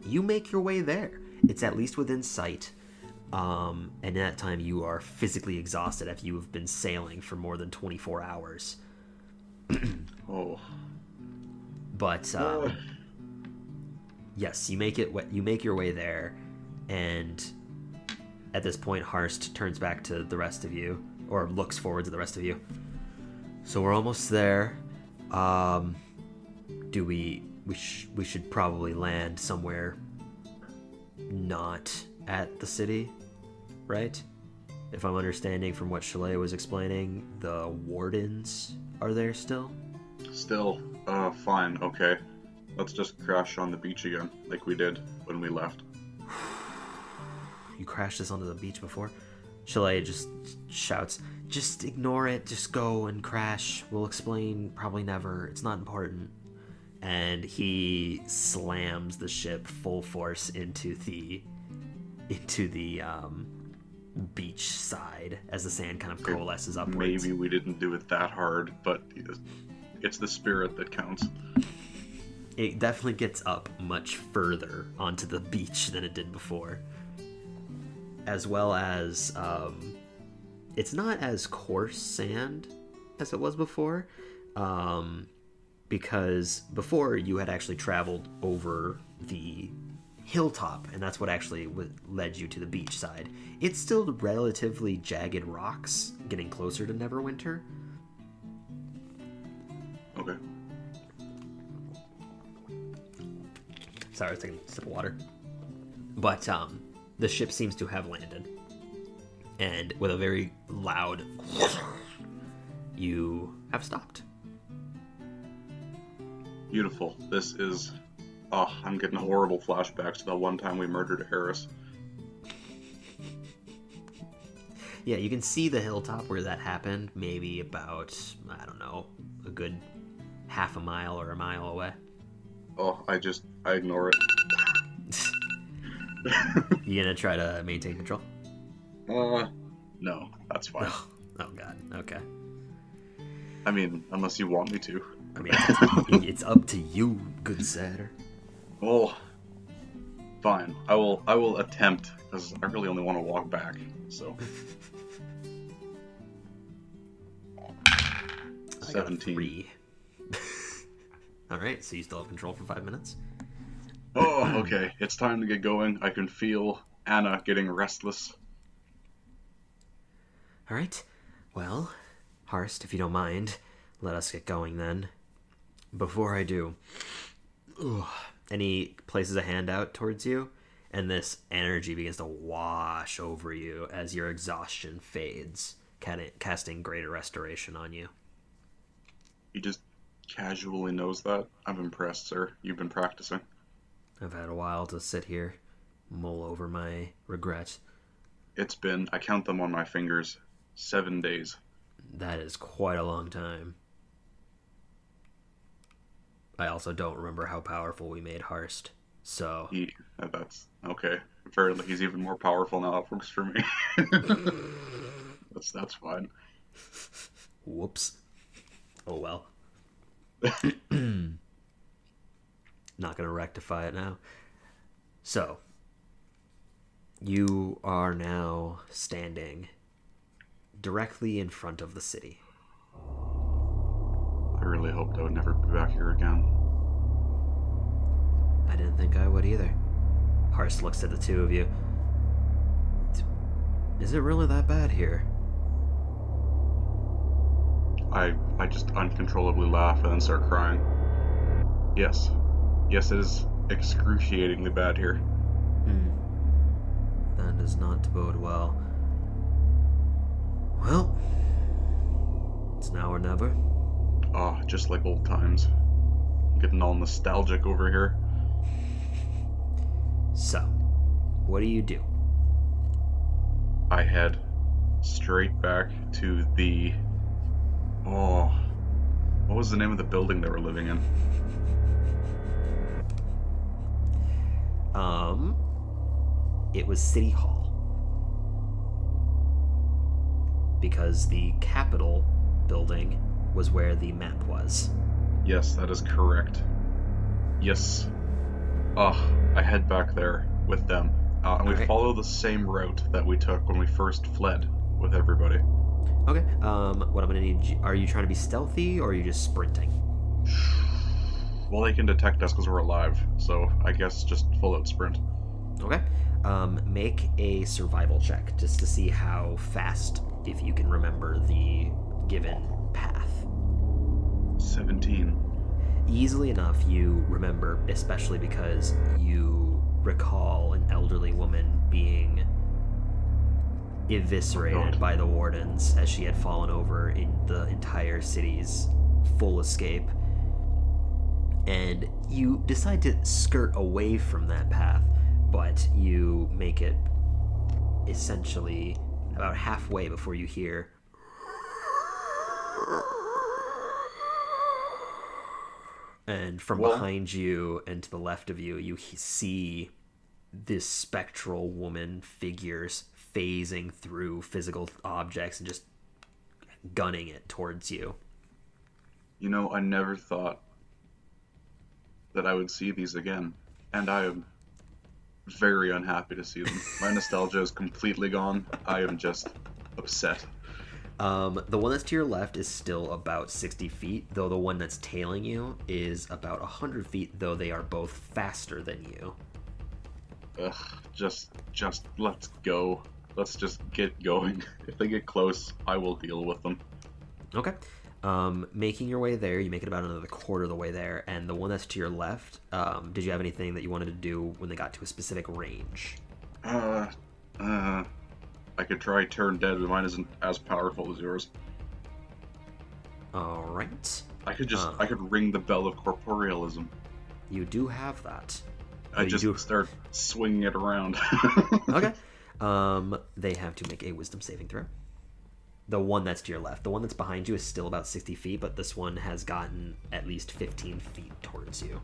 you make your way there. It's at least within sight. And at that time, you are physically exhausted if you have been sailing for more than 24 hours. Oh. But yes, you make your way there, and at this point, Harst turns back to the rest of you, or looks forward to the rest of you. So we're almost there. We should probably land somewhere not at the city, right? If I'm understanding from what Chalet was explaining, the wardens are there still? Still, fine, okay. Let's just crash on the beach again, like we did when we left. You crashed this onto the beach before? Chalet just shouts, just ignore it, just go and crash. We'll explain probably never, it's not important. And he slams the ship full force into the beach side as the sand kind of coalesces upwards. Maybe we didn't do it that hard, but it's the spirit that counts. It definitely gets up much further onto the beach than it did before. As well as, it's not as coarse sand as it was before, because before you had actually traveled over the hilltop, and that's what actually led you to the beach side. It's still relatively jagged rocks getting closer to Neverwinter. Okay. Sorry, I was taking a sip of water. But the ship seems to have landed, and with a very loud you have stopped. Beautiful. This is... Oh, I'm getting horrible flashbacks to that one time we murdered Eris. Yeah, you can see the hilltop where that happened, maybe about, I don't know, a good half a mile or a mile away. Oh, I ignore it. You gonna try to maintain control? No, that's fine. Oh god, okay. I mean, unless you want me to. I mean, it's up to you, good sir. Oh, fine. I will attempt, because I really only want to walk back, so. 17. Alright, so you still have control for 5 minutes? Oh, okay. It's time to get going. I can feel Anna getting restless. Alright. Well, Harst, if you don't mind, let us get going then. Before I do, and he places a hand out towards you, and this energy begins to wash over you as your exhaustion fades, casting greater restoration on you. He just casually knows that. I'm impressed, sir. You've been practicing. I've had a while to sit here, mull over my regret. It's been, I count them on my fingers, 7 days. That is quite a long time. I also don't remember how powerful we made Harst, so... That's okay. Apparently he's even more powerful now. That works for me. That's fine. Whoops. Oh well. Not gonna rectify it now. So, you are now standing directly in front of the city. I really hoped I would never be back here again. I didn't think I would either. Harst looks at the two of you. Is it really that bad here? I just uncontrollably laugh and then start crying. Yes. Yes, it is excruciatingly bad here. That does not bode well. Well, it's now or never. Oh, just like old times. I'm getting all nostalgic over here. So, what do you do? I head straight back to the... Oh, what was the name of the building they were living in? It was City Hall. Because the Capitol building was where the map was. Yes, that is correct. Yes. I head back there with them. And we follow the same route that we took when we first fled with everybody. Okay, what I'm gonna need... Are you trying to be stealthy, or are you just sprinting? Well, they can detect us because we're alive, so I guess just full out sprint. Okay. Make a survival check, just to see how fast, if you can remember the given path. 17. Easily enough, you remember, especially because you recall an elderly woman being eviscerated by the wardens as she had fallen over in the entire city's full escape. And you decide to skirt away from that path, but you make it essentially about halfway before you hear... And from behind you and to the left of you, you see this spectral woman figures phasing through physical objects and just gunning it towards you. You know, I never thought that I would see these again, and I am very unhappy to see them. My nostalgia is completely gone. I am just upset. The one that's to your left is still about 60 feet, though the one that's tailing you is about 100 feet, though they are both faster than you. Ugh, just let's go. Let's just get going. If they get close, I will deal with them. Okay. Making your way there, you make it about another quarter of the way there, and the one that's to your left, did you have anything that you wanted to do when they got to a specific range? I could try turn dead, but mine isn't as powerful as yours. Alright. I could ring the bell of corporealism. You do have that. I just start swinging it around. Okay. They have to make a wisdom saving throw. The one that's to your left. The one that's behind you is still about 60 feet, but this one has gotten at least 15 feet towards you.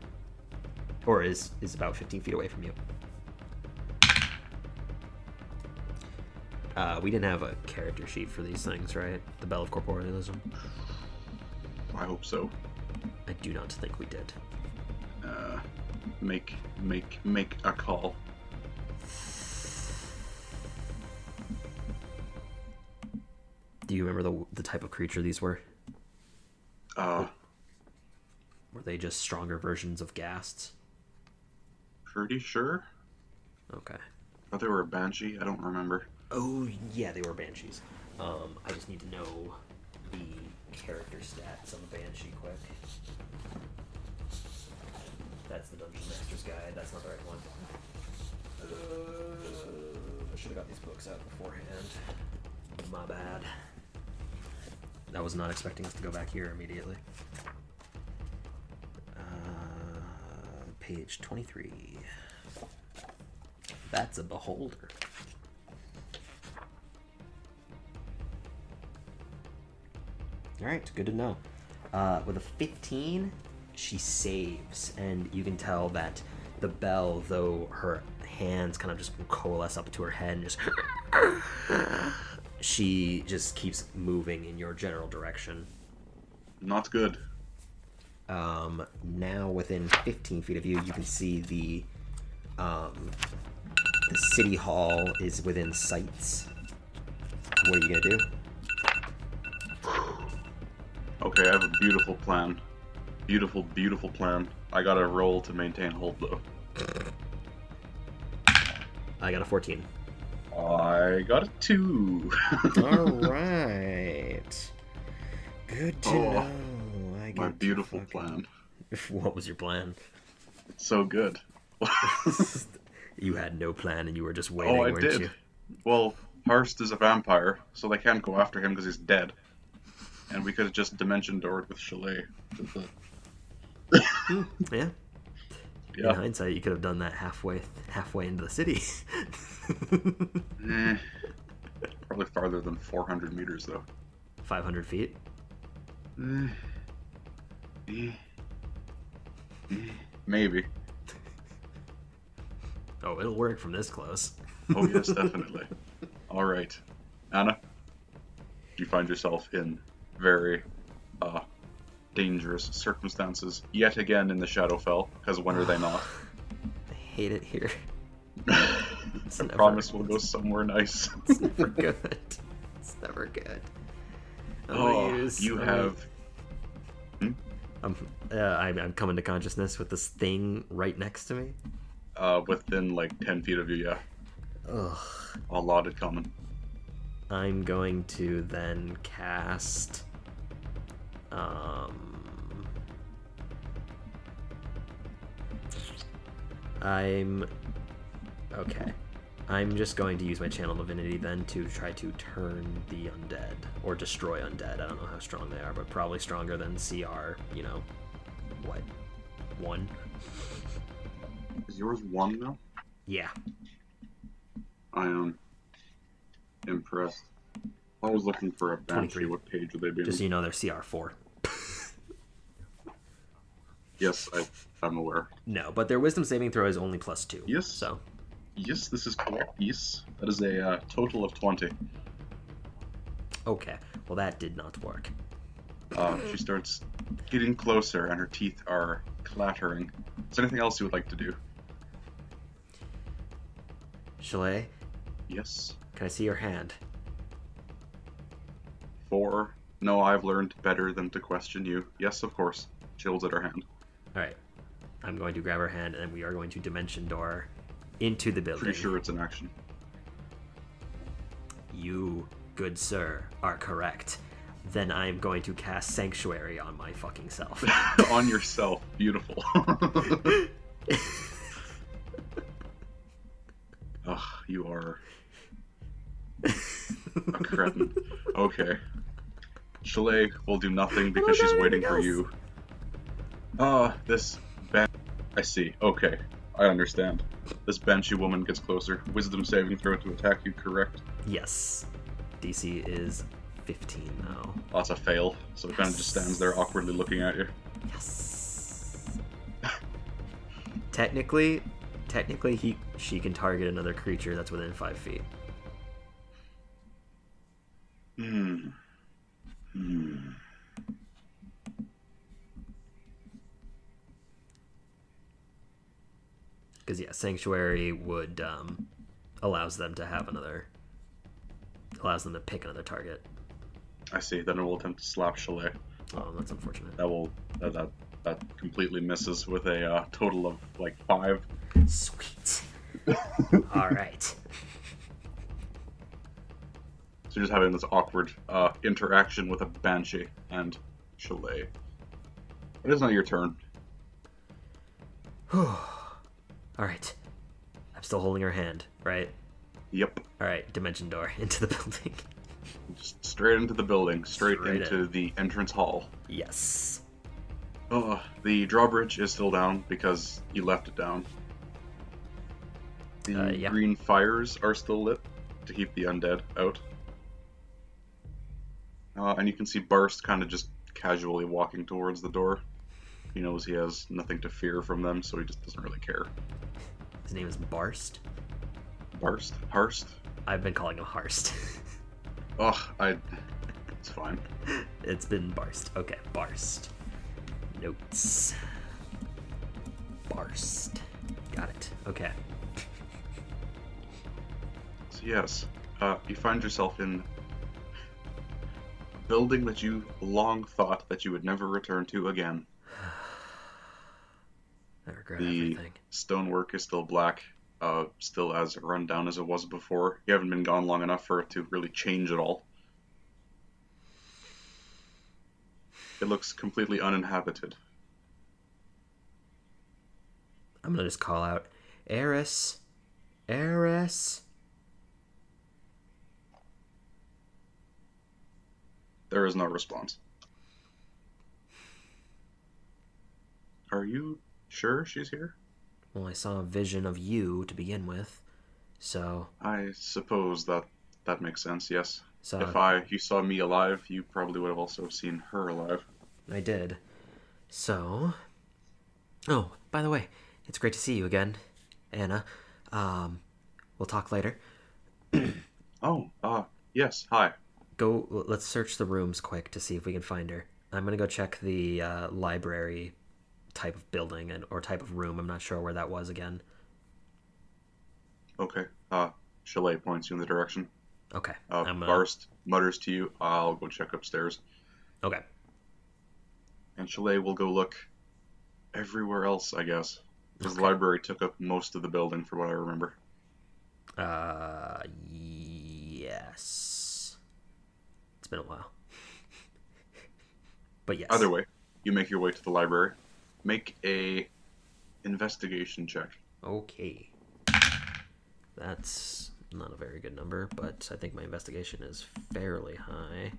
Or is about 15 feet away from you. We didn't have a character sheet for these things, right? The Bell of Corporealism? I hope so. I do not think we did. Make a call. Do you remember the type of creature these were? Were they just stronger versions of ghasts? Pretty sure. Okay. I thought they were a banshee. I don't remember. Oh, yeah, they were banshees. I just need to know the character stats on the banshee quick. That's the Dungeon Master's Guide. That's not the right one. I should have got these books out beforehand. My bad. I was not expecting us to go back here immediately. Page 23. That's a beholder. Alright, good to know. With a 15, she saves, and you can tell that the bell, though her hands kind of just coalesce up to her head and just... She just keeps moving in your general direction. Not good. Now within 15 feet of you, you can see the city hall is within sights. What are you gonna do? Okay, I have a beautiful plan. Beautiful, beautiful plan. I got a roll to maintain hold, though. I got a 14. I got a 2. Alright. Good to know. I my beautiful plan. What was your plan? It's so good. You had no plan and you were just waiting, I weren't did. you? Well, Hurst is a vampire, so they can't go after him because he's dead. And we could have just dimension doored with Chalet. Yeah. Yeah. In hindsight, you could have done that halfway into the city. Probably farther than 400 meters, though. 500 feet? Maybe. Oh, it'll work from this close. Oh, yes, definitely. All right. Anna, you find yourself in very dangerous circumstances yet again in the Shadowfell, because when are they not? I hate it here. I promise we'll go somewhere nice. It's never good. It's never good. I'm coming to consciousness with this thing right next to me. Within like 10 feet of you, yeah. Ugh. A lot of coming. I'm going to then cast... Okay. I'm just going to use my Channel Divinity then to try to turn the undead, or destroy undead. I don't know how strong they are, but probably stronger than CR, you know, what, 1? Is yours 1 now? Yeah. I am impressed. I was looking for a Banshee. 23. What page would they be on? Just so you know, they're CR 4. Yes, I'm aware. No, but their Wisdom saving throw is only +2. Yes. So. Yes, this is correct. Yes. That is a total of 20. Okay. Well, that did not work. She starts getting closer and her teeth are clattering. Is there anything else you would like to do? Chalet, Yes. can I see your hand? 4. No, I've learned better than to question you. Yes, of course. She holds out her hand. Alright. I'm going to grab her hand and we are going to dimension door into the building. Pretty sure it's an action. You, good sir, are correct. Then I'm going to cast Sanctuary on my fucking self. On yourself. Beautiful. Ugh, you are a cretin. Okay. Chalet will do nothing because she's waiting for you. This I see. Okay. I understand. This Banshee woman gets closer. Wisdom saving throw to attack you, correct? Yes. DC is 15 now. Oh, that's a fail. So it kind of just stands there awkwardly looking at you. Yes. Technically, she can target another creature that's within 5 feet. Because yeah, Sanctuary would allows them to pick another target. I see. Then it will attempt to slap Chalet. Oh, that's unfortunate. That completely misses with a total of like 5. Sweet. All right. So you're just having this awkward interaction with a Banshee and Chalet. It is not your turn. Alright. I'm still holding her hand, right? Yep. Alright, dimension door into the building. Just straight into the building, straight into the entrance hall. Yes. The drawbridge is still down because you left it down. The green fires are still lit to keep the undead out. And you can see Barst kind of just casually walking towards the door. He knows he has nothing to fear from them, so he just doesn't really care. His name is Barst. Barst? Harst? I've been calling him Harst. It's fine. It's been Barst. Okay, Barst. Notes. Barst. Got it. Okay. So yes, you find yourself in a building that you long thought that you would never return to again. I regret The everything. stonework is still black, still as run down as it was before. You haven't been gone long enough for it to really change at all. It looks completely uninhabited. I'm gonna just call out, Eris. Eris. There is no response. Are you sure she's here? Well, I saw a vision of you to begin with, so... I suppose that makes sense, yes. So If you saw me alive, you probably would have also seen her alive. I did. So... Oh, by the way, it's great to see you again, Anna. We'll talk later. Yes, hi. Let's search the rooms quick to see if we can find her. I'm gonna go check the library type of building or type of room. I'm not sure where that was again. Okay, Chalet points you in the direction. Okay. Barst mutters to you, I'll go check upstairs. Okay. And Chalet will go look everywhere else, I guess. Because the Okay. library took up most of the building, from what I remember. Yes. It's been a while. But yes. Either way, you make your way to the library. Make a investigation check. Okay. That's not a very good number, but I think my investigation is fairly high.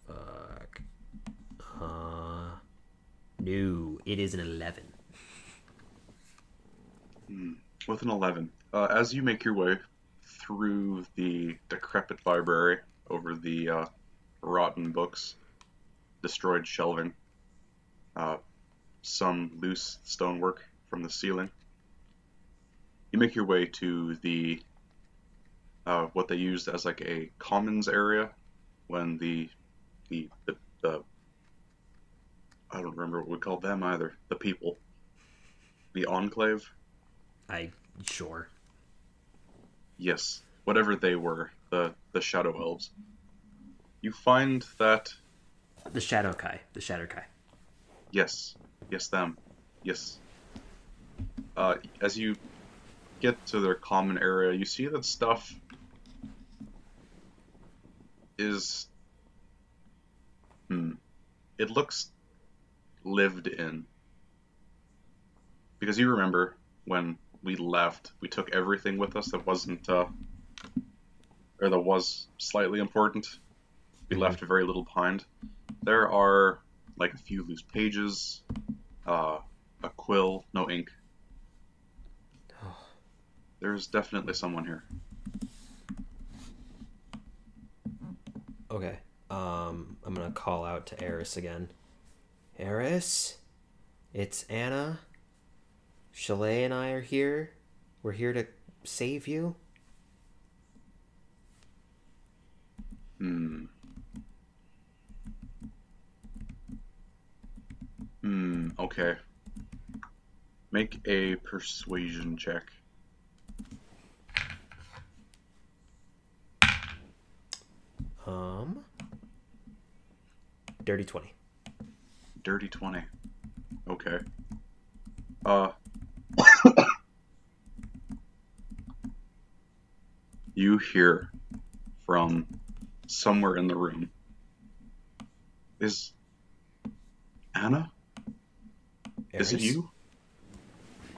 Fuck. No, it is an 11. With an 11. As you make your way through the decrepit library, over the rotten books, destroyed shelving, some loose stonework from the ceiling, you make your way to the what they used as like a commons area when the I don't remember what we called them either. The people, the enclave. Sure. Yes, whatever they were, the shadow elves. You find that The Shadow Kai. The Shadow Kai. yes, them, yes. As you get to their common area, you see that stuff is it looks lived in. Because you remember when we left, we took everything with us that wasn't or that was slightly important. We left very little behind. There are like a few loose pages, a quill, no ink. There's definitely someone here. Okay. I'm gonna call out to Eris again. Eris? It's Anna. Chalet and I are here. We're here to save you. Okay. Make a persuasion check. Dirty 20. Dirty 20. Okay. You hear from somewhere in the room. Is Anna? Eris? Is it you?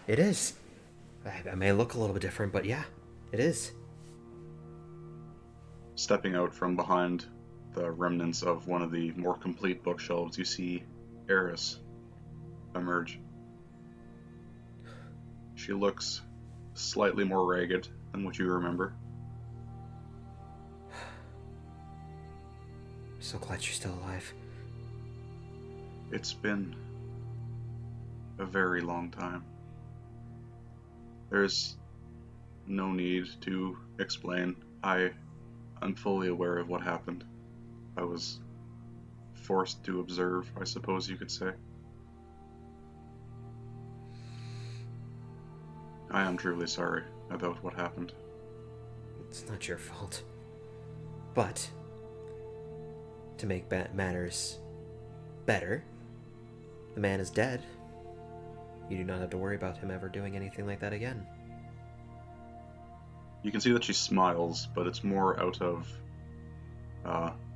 It is. I may look a little bit different, but yeah, it is. Stepping out from behind the remnants of one of the more complete bookshelves, you see Eris emerge. She looks slightly more ragged than what you remember. I'm so glad you're still alive. It's been a very long time. There's no need to explain. I'm fully aware of what happened. I was forced to observe, I suppose you could say. I am truly sorry about what happened. It's not your fault. But, to make matters better, the man is dead. You do not have to worry about him ever doing anything like that again. You can see that she smiles, but it's more out of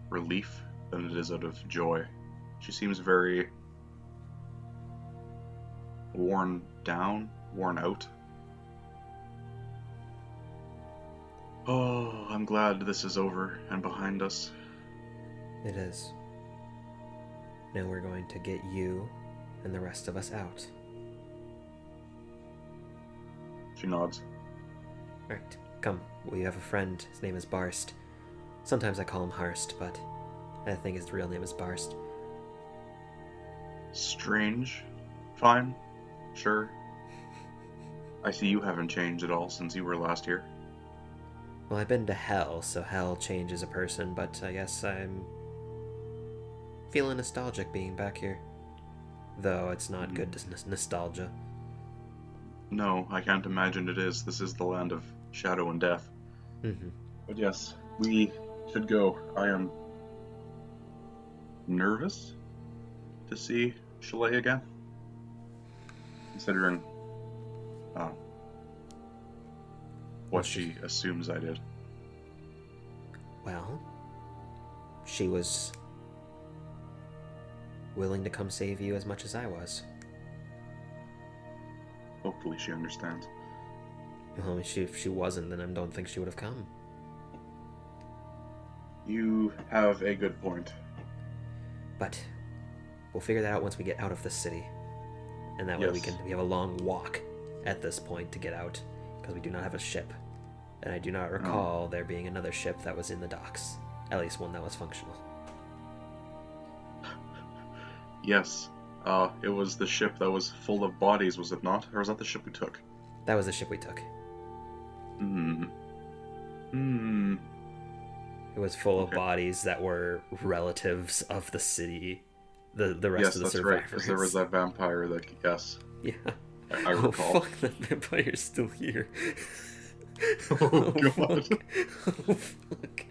relief than it is out of joy. She seems very worn down, worn out. Oh, I'm glad this is over and behind us. It is. Now we're going to get you and the rest of us out. She nods. Alright, come. We have a friend. His name is Barst. Sometimes I call him Harst, but I think his real name is Barst. Strange. Fine. Sure. I see you haven't changed at all since you were last here. Well, I've been to hell, so hell changes a person, but I guess I'm feeling nostalgic being back here. Though it's not good nostalgia. No, I can't imagine it is. This is the land of shadow and death. Mm-hmm. But yes, we should go. I am nervous to see Chalet again, considering what she assumes I did. Well, she was willing to come save you as much as I was. Hopefully she understands. Well, if she wasn't, then I don't think she would have come. You have a good point. But we'll figure that out once we get out of the city. And that way we have a long walk at this point to get out, because we do not have a ship. And I do not recall there being another ship that was in the docks. At least one that was functional. Yes. It was the ship that was full of bodies, was it not? Or was that the ship we took? That was the ship we took. It was full of bodies that were relatives of the city. The rest of the survivors. Yes, that's right, because there was that vampire that, yes. Yeah. I recall. Oh, fuck, that vampire's still here. Oh, God. Fuck. Oh, fuck.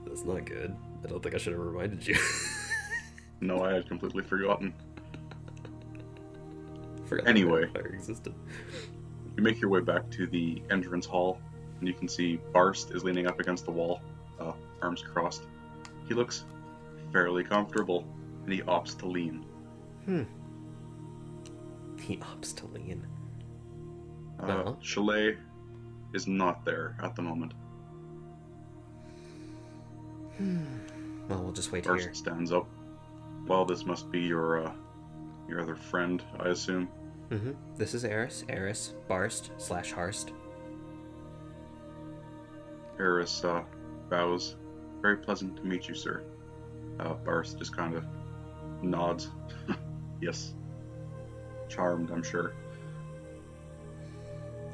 That's not good. I don't think I should have reminded you. No, I had completely forgotten. Anyway, that fire existed. You make your way back to the entrance hall, and you can see Barst is leaning up against the wall, arms crossed. He looks fairly comfortable, and he opts to lean. He opts to lean. Chalet is not there at the moment. Well, we'll just wait Barst here. Stands up. Well, this must be your other friend, I assume. This is Eris, Barst / Harst. Eris bows. Very pleasant to meet you, sir. Barst just kind of nods. Yes. Charmed, I'm sure.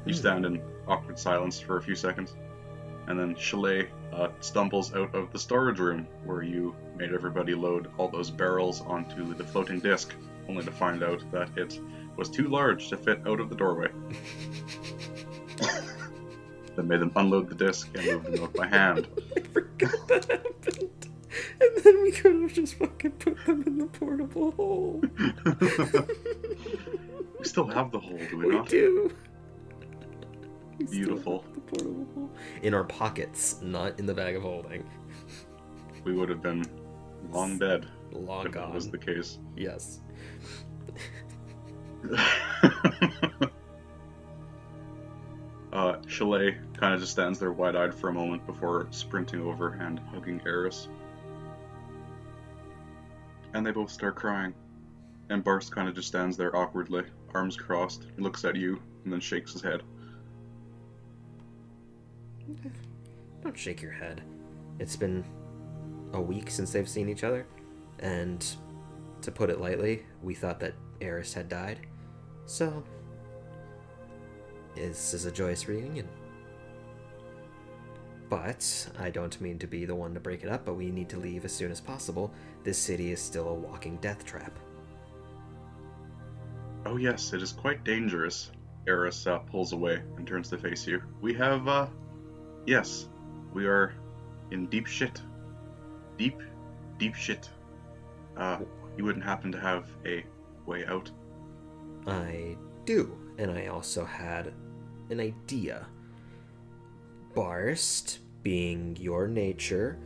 You stand in awkward silence for a few seconds, and then Chalet stumbles out of the storage room where you made everybody load all those barrels onto the floating disc, only to find out that it was too large to fit out of the doorway. Then made them unload the disc and move them out by hand. I forgot that happened. And then we could have just fucking put them in the portable hole. We still have the hole, do we not? We do. Beautiful. The portable hole. In our pockets, not in the bag of holding. We would have been long dead. Long if gone. That was the case. Yes. Chalet kind of just stands there wide-eyed for a moment before sprinting over and hugging Eris. And they both start crying. And Barst kind of just stands there awkwardly, arms crossed. He looks at you and then shakes his head. Don't shake your head. It's been a week since they've seen each other, and to put it lightly, we thought that Eris had died. So, this is a joyous reunion. But I don't mean to be the one to break it up, but we need to leave as soon as possible. This city is still a walking death trap. Oh yes, it is quite dangerous. Eris pulls away and turns to face you. We have, yes, we are in deep shit. Deep, deep shit. You wouldn't happen to have a way out? I do, and I also had an idea. Barst, being your nature,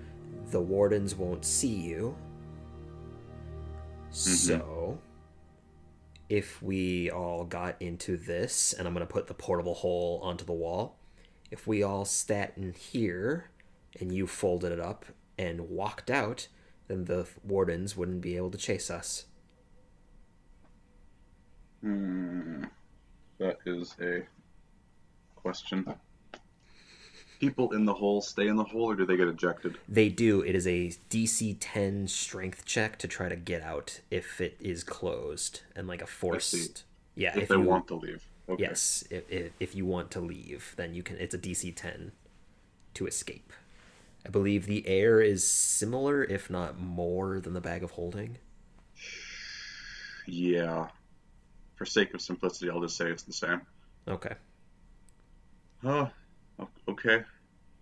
the wardens won't see you. So, if we all got into this, and I'm going to put the portable hole onto the wall, if we all sat in here, and you folded it up and walked out, then the wardens wouldn't be able to chase us. That is a question. People in the hole stay in the hole, or do they get ejected? They do. It is a DC 10 strength check to try to get out if it is closed, and like a forced. Yeah, if they want to leave. Okay. Yes, if you want to leave, then you can. It's a DC 10 to escape. I believe the air is similar, if not more, than the bag of holding. Yeah. For sake of simplicity, I'll just say it's the same. Okay. Okay.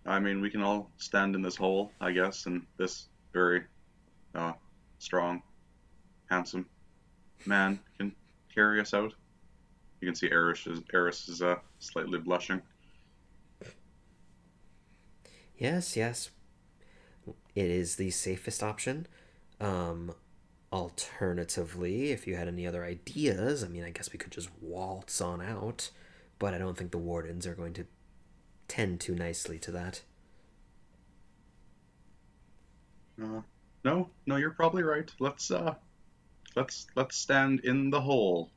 I mean, we can all stand in this hole, I guess, and this very strong, handsome man can carry us out. You can see Eris is slightly blushing. Yes. It is the safest option. Alternatively, if you had any other ideas, I mean, I guess we could just waltz on out, but I don't think the wardens are going to tend too nicely to that. No, you're probably right. Let's stand in the hole.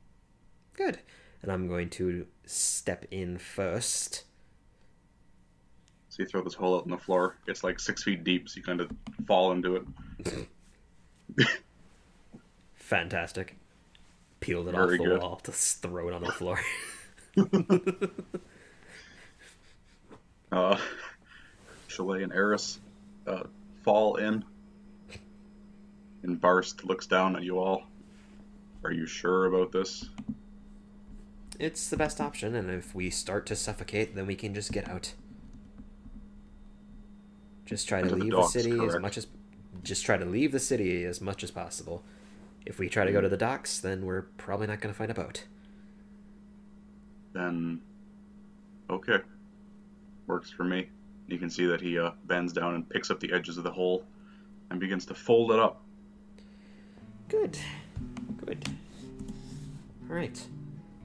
Good. And I'm going to step in first. So you throw this hole out on the floor. It's like 6 feet deep, so you kind of fall into it. Fantastic. Peeled it Very off the good. wall to throw it on the floor. Chalet and Eris fall in, and Barst looks down at you all. Are you sure about this? It's the best option, and if we start to suffocate, then we can just get out. Just try to leave the city as much as... Just try to leave the city as much as possible. If we try to go to the docks, then we're probably not going to find a boat. Then, okay. Works for me. You can see that he bends down and picks up the edges of the hole and begins to fold it up. Good. Alright.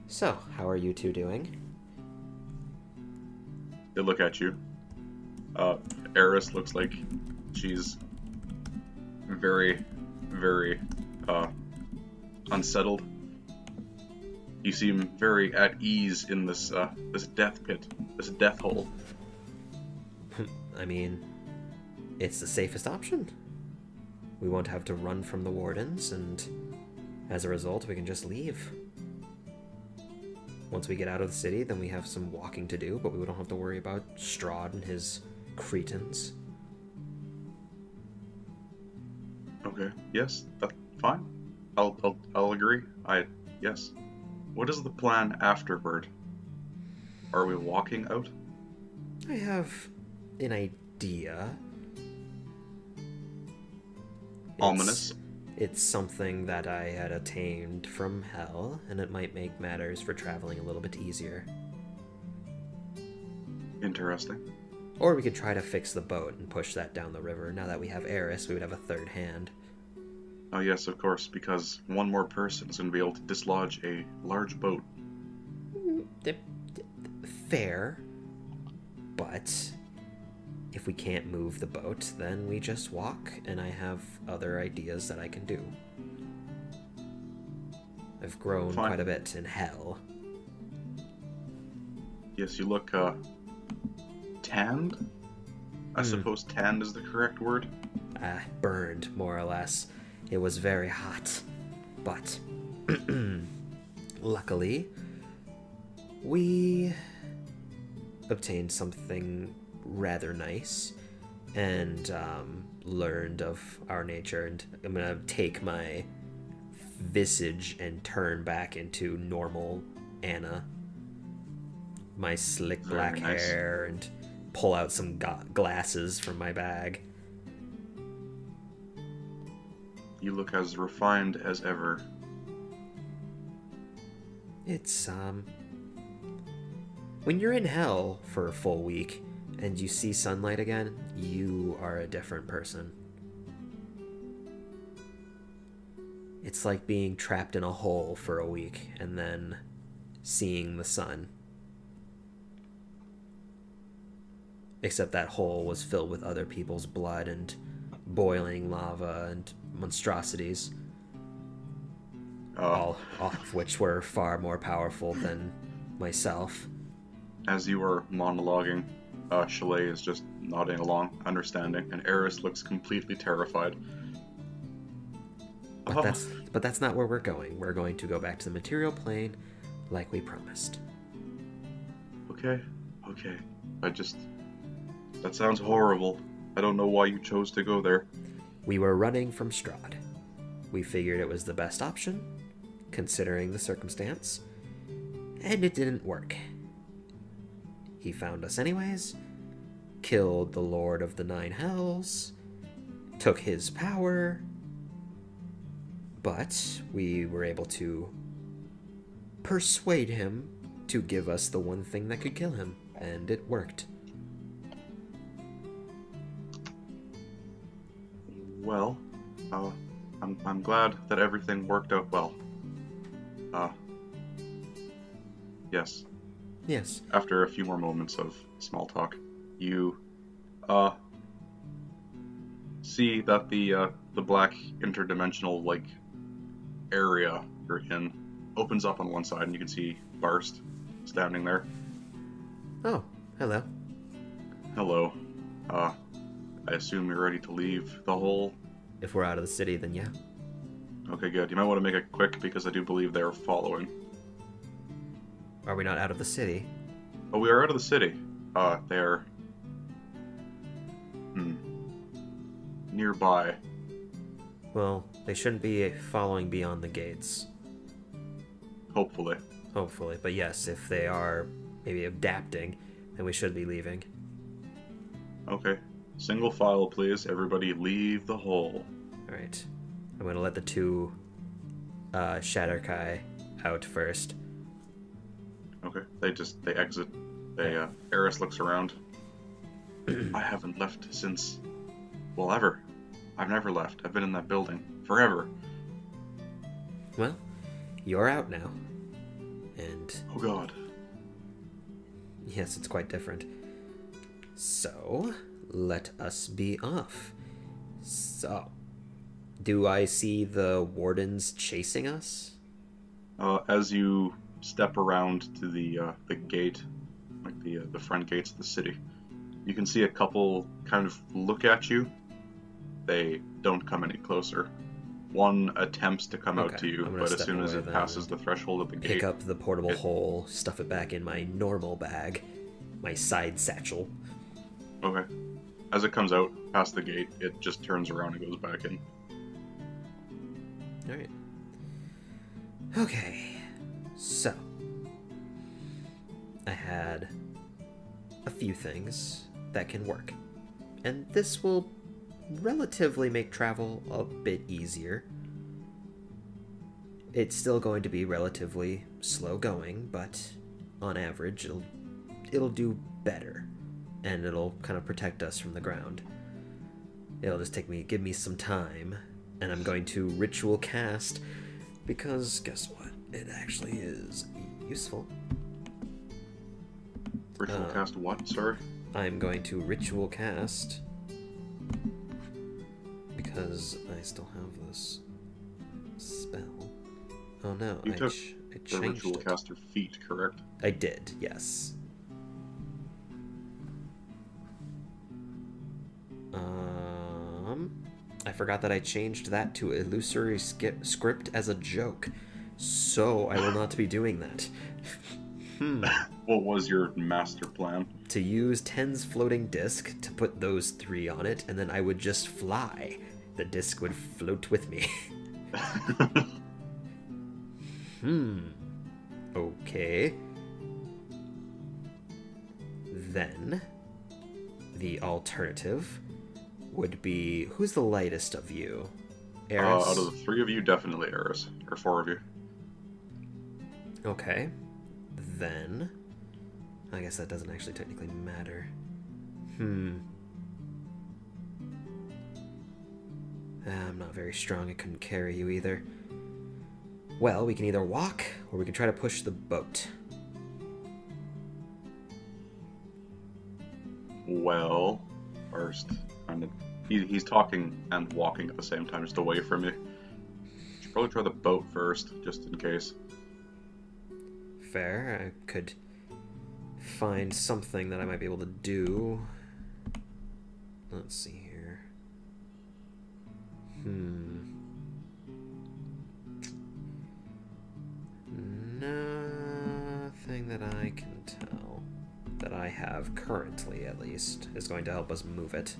So, how are you two doing? They look at you. Eris looks like she's very, very unsettled. You seem very at ease in this this death pit, this death hole. I mean, it's the safest option. We won't have to run from the wardens, and as a result, we can just leave. Once we get out of the city, then we have some walking to do, but we don't have to worry about Strahd and his Cretans. Okay. Yes, that's fine. I'll agree. Yes. What is the plan afterward? Are we walking out? I have an idea. Ominous. It's something that I had attained from hell, and it might make matters for traveling a little bit easier. Interesting. Or we could try to fix the boat and push that down the river. Now that we have Eris, we would have a third hand. Oh yes, of course, because one more person is going to be able to dislodge a large boat. Fair. But if we can't move the boat, then we just walk, and I have other ideas that I can do. I've grown quite a bit in hell. Yes, you look tanned. I suppose tanned is the correct word. Burned, more or less. It was very hot. But, luckily, we obtained something rather nice and learned of our nature. And I'm going to take my visage and turn back into normal Anna. My slick black hair, and pull out some glasses from my bag. You look as refined as ever. It's, when you're in hell for a full week and you see sunlight again, you are a different person. It's like being trapped in a hole for a week and then seeing the sun. Except that hole was filled with other people's blood and boiling lava and monstrosities. All of which were far more powerful than myself. As you are monologuing, Chalet is just nodding along, understanding, and Eris looks completely terrified. But that's not where we're going. We're going to go back to the material plane like we promised. Okay. That sounds horrible. I don't know why you chose to go there. We were running from Strahd. We figured it was the best option, considering the circumstance, and it didn't work. He found us anyways, killed the Lord of the Nine Hells, took his power, but we were able to persuade him to give us the one thing that could kill him, and it worked. Well, I'm glad that everything worked out well. Yes. Yes. After a few more moments of small talk, you, see that the black interdimensional, like, area you're in opens up on one side, and you can see Barst standing there. Oh, hello. Hello. I assume you're ready to leave the hole? If we're out of the city, then yeah. Okay, good. You might want to make it quick, because I do believe they're following. Are we not out of the city? Oh, we are out of the city. They're... nearby. Well, they shouldn't be following beyond the gates. Hopefully. Hopefully, but yes, if they are maybe adapting, then we should be leaving. Okay. Single file, please. Everybody leave the hole. Alright. I'm gonna let the two Shatterkai out first. Okay. They exit. Eris looks around. I haven't left since... well, ever. I've never left. I've been in that building. Forever. Well, you're out now. And... oh god. yes, it's quite different. So, let us be off. So, do I see the wardens chasing us? As you step around to the gate, like the front gates of the city, you can see a couple kind of look at you. They don't come any closer. One attempts to come out to you, but as soon as it passes the threshold of the gate... pick up the portable hole, stuff it back in my normal bag, my side satchel. Okay. As it comes out, past the gate, it just turns around and goes back in. Alright. Okay. So. I had a few things that can work. And this will relatively make travel a bit easier. It's still going to be relatively slow going, but on average it'll do better, and it'll kind of protect us from the ground. It'll just give me some time, and I'm going to ritual cast, because guess what? It actually is useful. Ritual cast what, sir? I'm going to ritual cast because I still have this spell. Oh no, you took I the changed ritual it. caster feat, correct? I did, yes. I forgot that I changed that to illusory script as a joke. So I will not be doing that. What was your master plan? To use Ten's floating disc to put those 3 on it, and then I would just fly. The disc would float with me. Okay. Then, the alternative would be... Who's the lightest of you? Eris? Out of the 3 of you, definitely Eris. Or 4 of you. Okay. Then... I guess that doesn't actually technically matter. I'm not very strong. I couldn't carry you either. Well, we can either walk, or we can try to push the boat. Well, first, he's talking and walking at the same time, just away from you. Should probably try the boat first, just in case. Fair. I could find something that I might be able to do. Let's see here. Nothing that I can tell, that I have currently at least, is going to help us move it.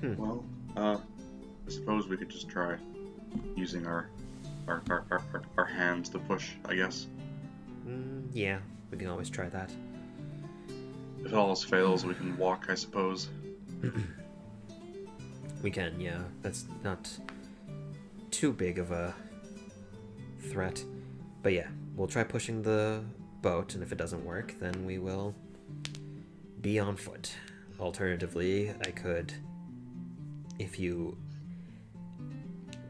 Well, I suppose we could just try using our hands to push, I guess. Yeah, we can always try that. If all else fails, we can walk, I suppose. We can, yeah. That's not too big of a threat. But yeah, we'll try pushing the boat, and if it doesn't work, then we will be on foot. Alternatively, I could, if you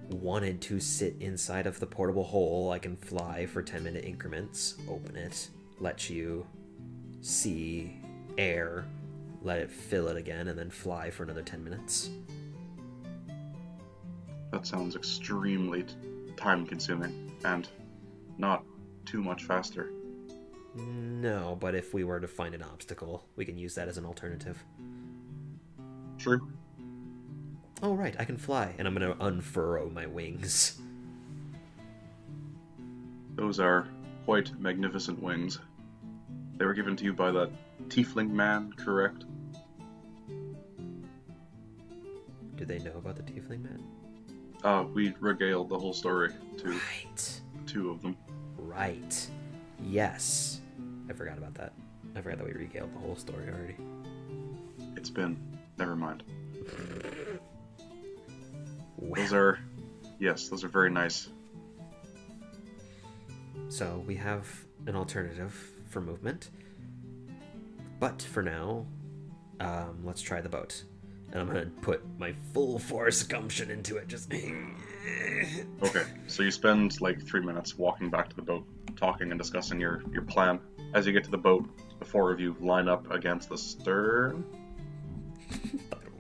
wanted to sit inside of the portable hole, I can fly for 10-minute increments, open it, let you see air, let it fill it again, and then fly for another 10 minutes. That sounds extremely time-consuming, and not too much faster. No, but if we were to find an obstacle, we can use that as an alternative. True. Oh, right, I can fly, and I'm going to unfurrow my wings. Those are quite magnificent wings. They were given to you by that tiefling man, correct? Do they know about the tiefling man? We regaled the whole story to Right. 2 of them. Right. Yes. I forgot about that. I forgot that we regaled the whole story already. It's been... never mind. Wow. Those are very nice. So we have an alternative for movement. But for now, let's try the boat. And I'm going to put my full force gumption into it. Just... Okay, so you spend like 3 minutes walking back to the boat, talking and discussing your plan. As you get to the boat, the 4 of you line up against the stern.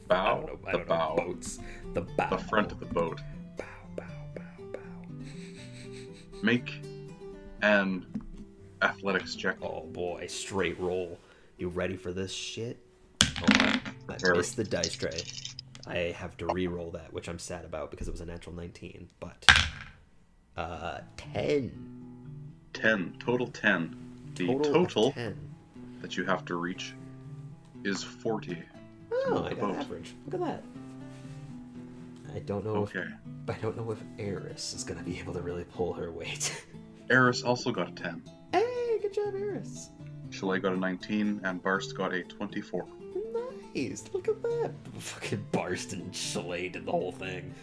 Bow? The bow. Boats. The bow. The front of the boat. Bow, bow, bow, bow. Make an athletics check. Oh boy, straight roll. You ready for this shit? Oh, I missed the dice tray. I have to re-roll that, which I'm sad about because it was a natural 19. But 10. 10. Total 10. The total 10 that you have to reach is 40. Oh, I got average. Look at that. I don't know. Okay. I don't know if Eris is gonna be able to really pull her weight. Eris also got a 10. Hey, good job, Eris. Chalet got a 19, and Barst got a 24. Nice. Look at that. Fucking Barst and Chalet did the whole thing.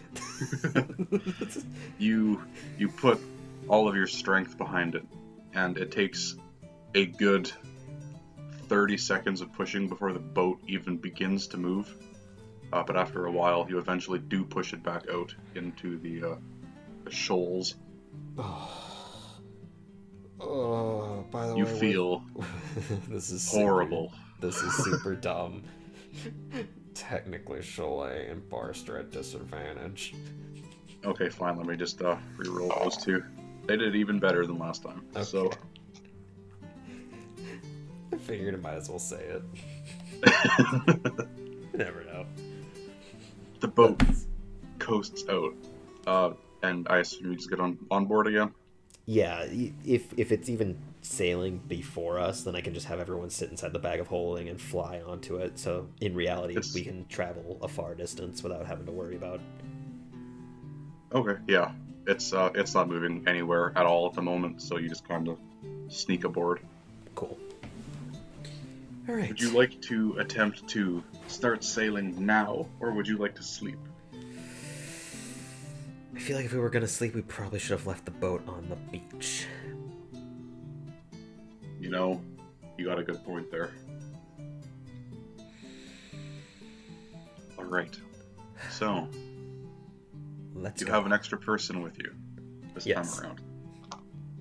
You put all of your strength behind it, and it takes a good 30 seconds of pushing before the boat even begins to move. But after a while, you eventually do push it back out into the shoals. Oh, by the way, you feel this is horrible. This is super dumb. Technically, Chalet and Barst are at disadvantage. Okay, fine. Let me just re-roll those 2. They did even better than last time. Okay. So I figured I might as well say it. You never know. The boat coasts out, and I assume you just get on board again? Yeah, if it's even sailing before us, then I can just have everyone sit inside the bag of holding and fly onto it. So in reality, we can travel a far distance without having to worry about. Okay, yeah. It's not moving anywhere at all at the moment, so you just kind of sneak aboard. Cool. All right. Would you like to attempt to start sailing now, or would you like to sleep? I feel like if we were gonna sleep, we probably should have left the boat on the beach. You know, you got a good point there. Alright. So, Let's you go. have an extra person with you this time around.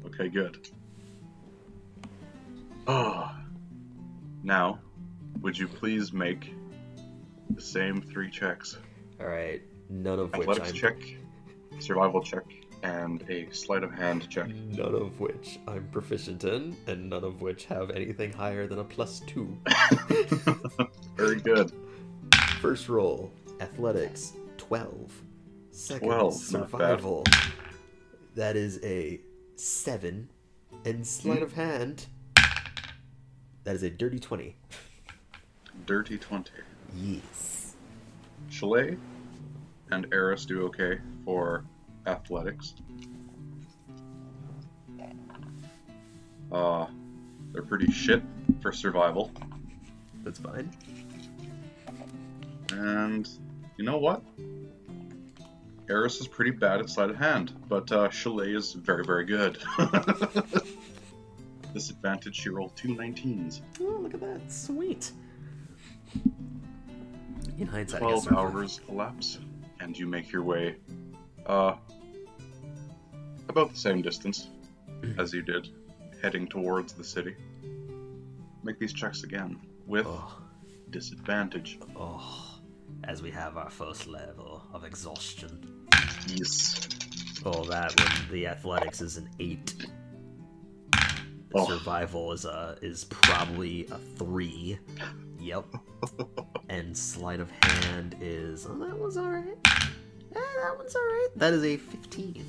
Okay, good. Now, would you please make the same 3 checks? Alright, none of which Athletics check, survival check, and a sleight of hand check. None of which I'm proficient in, and none of which have anything higher than a +2. Very good. First roll, athletics, 12. Second, 12, survival. That is a 7. And sleight of hand, that is a dirty 20. Dirty 20. Yes. Chalet and Eris do okay for athletics. They're pretty shit for survival. That's fine. And you know what? Eris is pretty bad at sleight of hand, but Chalet is very, very good. Disadvantage, she rolled 2 19s. Oh, look at that. Sweet. In hindsight, 12 hours elapse, and you make your way about the same distance as you did, heading towards the city. Make these checks again with disadvantage. As we have our first level of exhaustion. Yes. That one, the athletics is an 8. The survival is probably a 3. Yep. And sleight of hand is... that one's alright. That one's alright. That is a 15.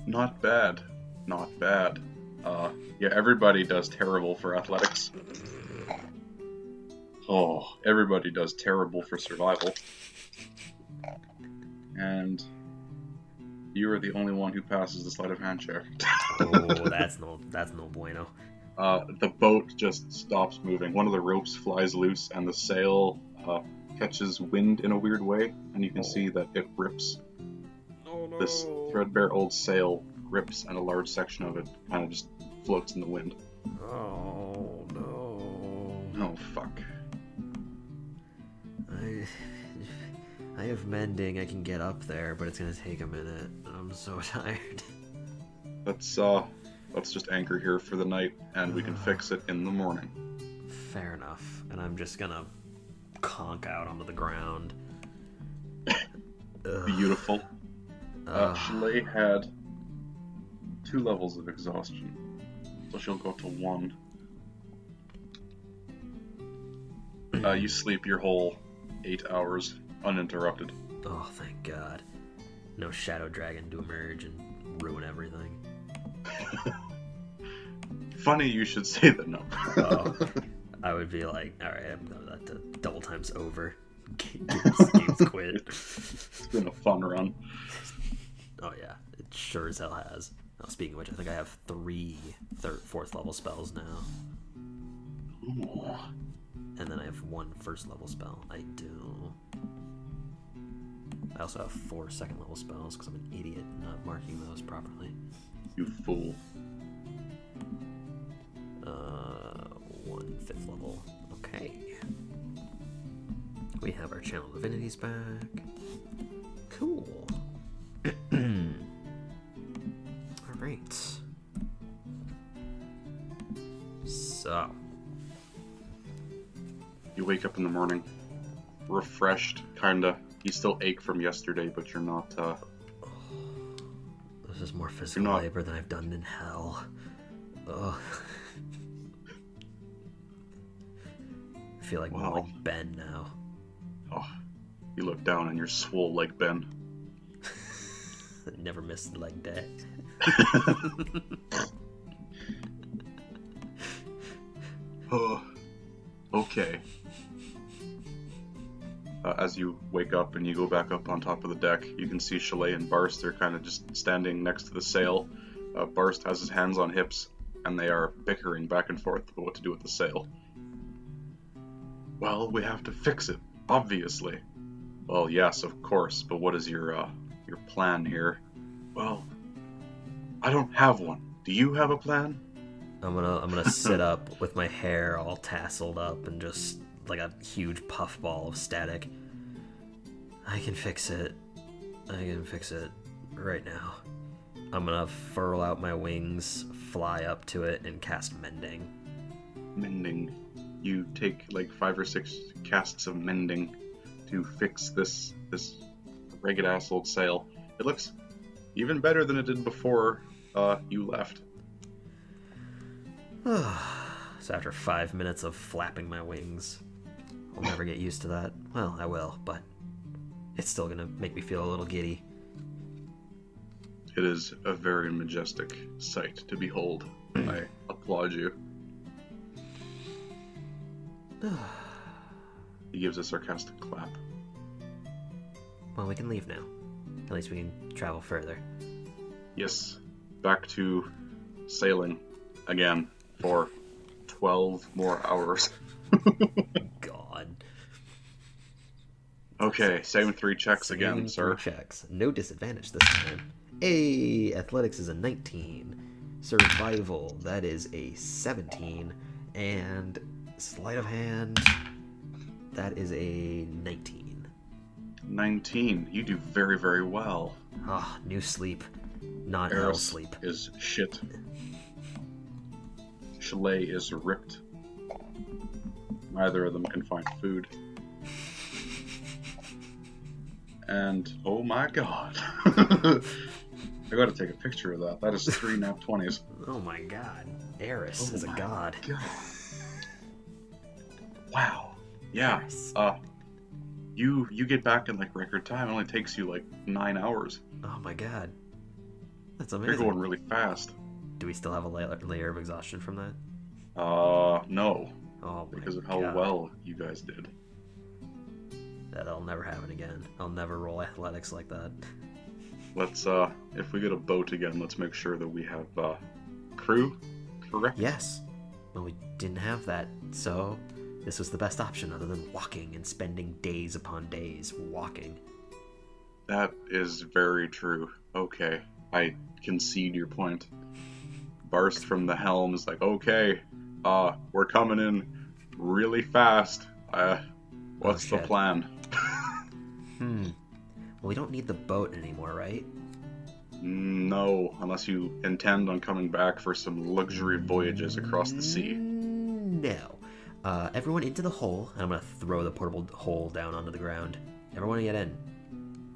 Not bad. Not bad. Yeah, everybody does terrible for athletics. Everybody does terrible for survival. And you are the only one who passes the sleight of hand check. That's no bueno. The boat just stops moving. One of the ropes flies loose, and the sail catches wind in a weird way, and you can see that it rips. Oh, no. This threadbare old sail rips, and a large section of it kind of just floats in the wind. Oh, no. Oh, fuck. I have mending. I can get up there, but it's gonna take a minute. I'm so tired. Let's just anchor here for the night, and we can fix it in the morning. Fair enough. And I'm just gonna conk out onto the ground. Beautiful. Chalet had 2 levels of exhaustion, so she'll go to 1. You sleep your whole 8 hours uninterrupted. Oh, thank God. No shadow dragon to emerge and ruin everything. Funny you should say that, no. I would be like, alright, double time's over. Game's quit. It's been a fun run. Oh yeah, it sure as hell has. Now, speaking of which, I think I have 3 4th level spells now. Ooh. And then I have 1 1st level spell. I do. I also have 4 2nd level spells because I'm an idiot not marking those properly. You fool. 1 5th level. Okay. We have our channel divinities back. Cool. Alright. So. You wake up in the morning, refreshed, kinda. You still ache from yesterday, but you're not, This is more physical labor than I've done in hell. Ugh. feel like more Wow. like Ben now. Oh, you look down and you're swole like Ben. Never missed leg day. Oh, okay. As you wake up and you go back up on top of the deck, you can see Chalet and Barst. They're kind of just standing next to the sail. Barst has his hands on hips, and they are bickering back and forth about what to do with the sail. Well, we have to fix it, obviously. Well, yes, of course, but what is your plan here? Well, I don't have one. Do you have a plan? I'm gonna sit up with my hair all tasseled up and just like a huge puffball of static. I can fix it. I can fix it right now. I'm gonna furl out my wings, fly up to it, and cast Mending. Mending. You take like 5 or 6 casts of Mending to fix this ragged ass old sail. It looks even better than it did before you left. So after 5 minutes of flapping my wings, I'll never get used to that. Well, I will, but it's still gonna make me feel a little giddy. It is a very majestic sight to behold. I applaud you. He gives a sarcastic clap. Well, we can leave now. At least we can travel further. Yes, back to sailing again for 12 more hours. God. Okay, same 3 checks again, Same sir. 3 checks. No disadvantage this time. Hey, athletics is a 19. Survival, that is a 17. And sleight of hand, that is a 19. 19. You do very, very well. Ah, new sleep. Not hell Eris sleep. is shit. Chalet is ripped. Neither of them can find food. And, oh my god. I gotta take a picture of that. That is 3 nat 20s. Oh my god. Eris is a god. God. Wow. Yeah. Eris. You get back in like record time. It only takes you like 9 hours. Oh my god. That's You're amazing. going really fast. Do we still have a layer of exhaustion from that? No. Oh my Because of how god. well you guys did. That'll never happen again. I'll never roll athletics like that. Let's, if we get a boat again, let's make sure that we have, crew, correct? Yes. Well, we didn't have that, so this was the best option other than walking and spending days upon days walking. That is very true. Okay, I concede your point. Barst from the helm is like, okay, we're coming in really fast. What's the shit. plan? Well, we don't need the boat anymore, right? No, unless you intend on coming back for some luxury voyages across the sea. No. Everyone into the hole, and I'm gonna throw the portable hole down onto the ground. Everyone get in.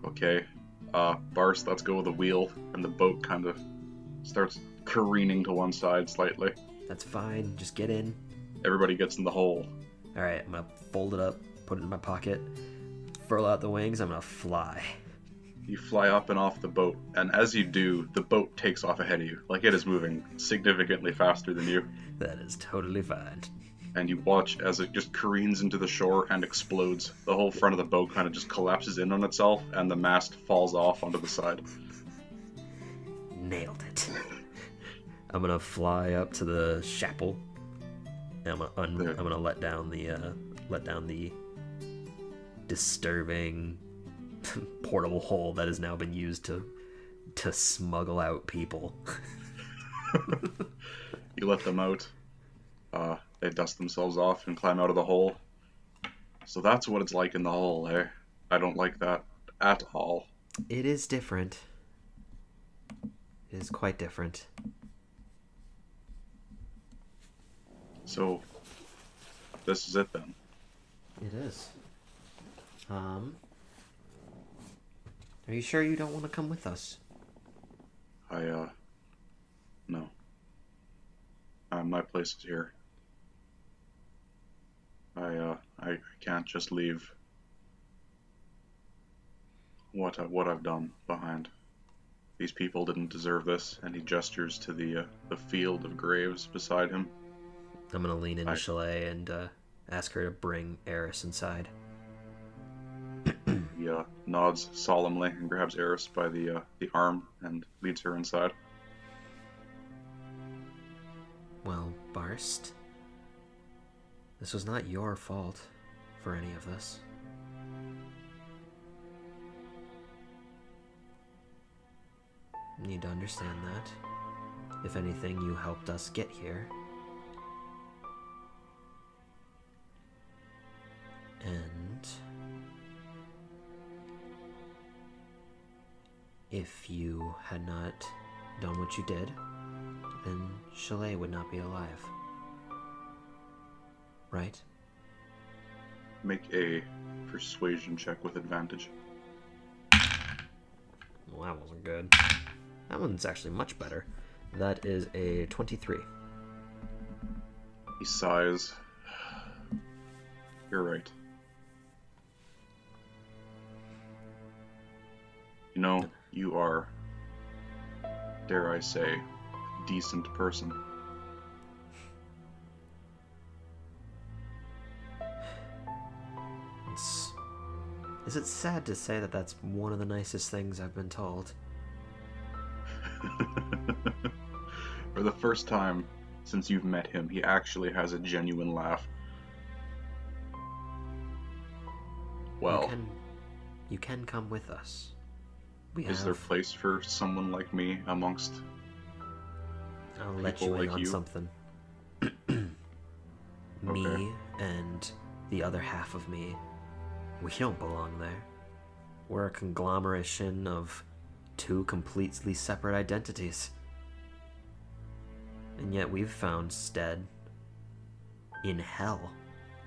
Okay, Barst, let's go with the wheel, and the boat kind of starts careening to one side slightly. That's fine, just get in. Everybody gets in the hole. Alright, I'm gonna fold it up, put it in my pocket, furl out the wings, I'm gonna fly. You fly up and off the boat, and as you do, the boat takes off ahead of you, like it is moving significantly faster than you. That is totally fine. And you watch as it just careens into the shore and explodes. The whole front of the boat kind of just collapses in on itself, and the mast falls off onto the side. Nailed it. I'm gonna fly up to the chapel, and I'm gonna let down the disturbing portable hole that has now been used to smuggle out people. You let them out. They dust themselves off and climb out of the hole. So that's what it's like in the hole, eh? I don't like that at all. It is different. It is quite different. So, this is it then. It is. Are you sure you don't want to come with us? No. My place is here. I can't just leave what I've done behind. These people didn't deserve this, and he gestures to the field of graves beside him. I'm gonna lean into Chalet and ask her to bring Eris inside. He nods solemnly and grabs Eris by the arm and leads her inside. Well, Barst, this was not your fault for any of this. You need to understand that. If anything, you helped us get here. And if you had not done what you did, then Chalet would not be alive. Right? Make a persuasion check with advantage. Well, that wasn't good. That one's actually much better. That is a 23. He sighs. You're right. You know, you are, dare I say, a decent person. Is it sad to say that that's one of the nicest things I've been told? For the first time since you've met him, he actually has a genuine laugh. Well, you can come with us. Is there place for someone like me amongst I'll let you in like on you? Something. Me and the other half of me, we don't belong there. We're a conglomeration of two completely separate identities. And yet we've found stead in hell.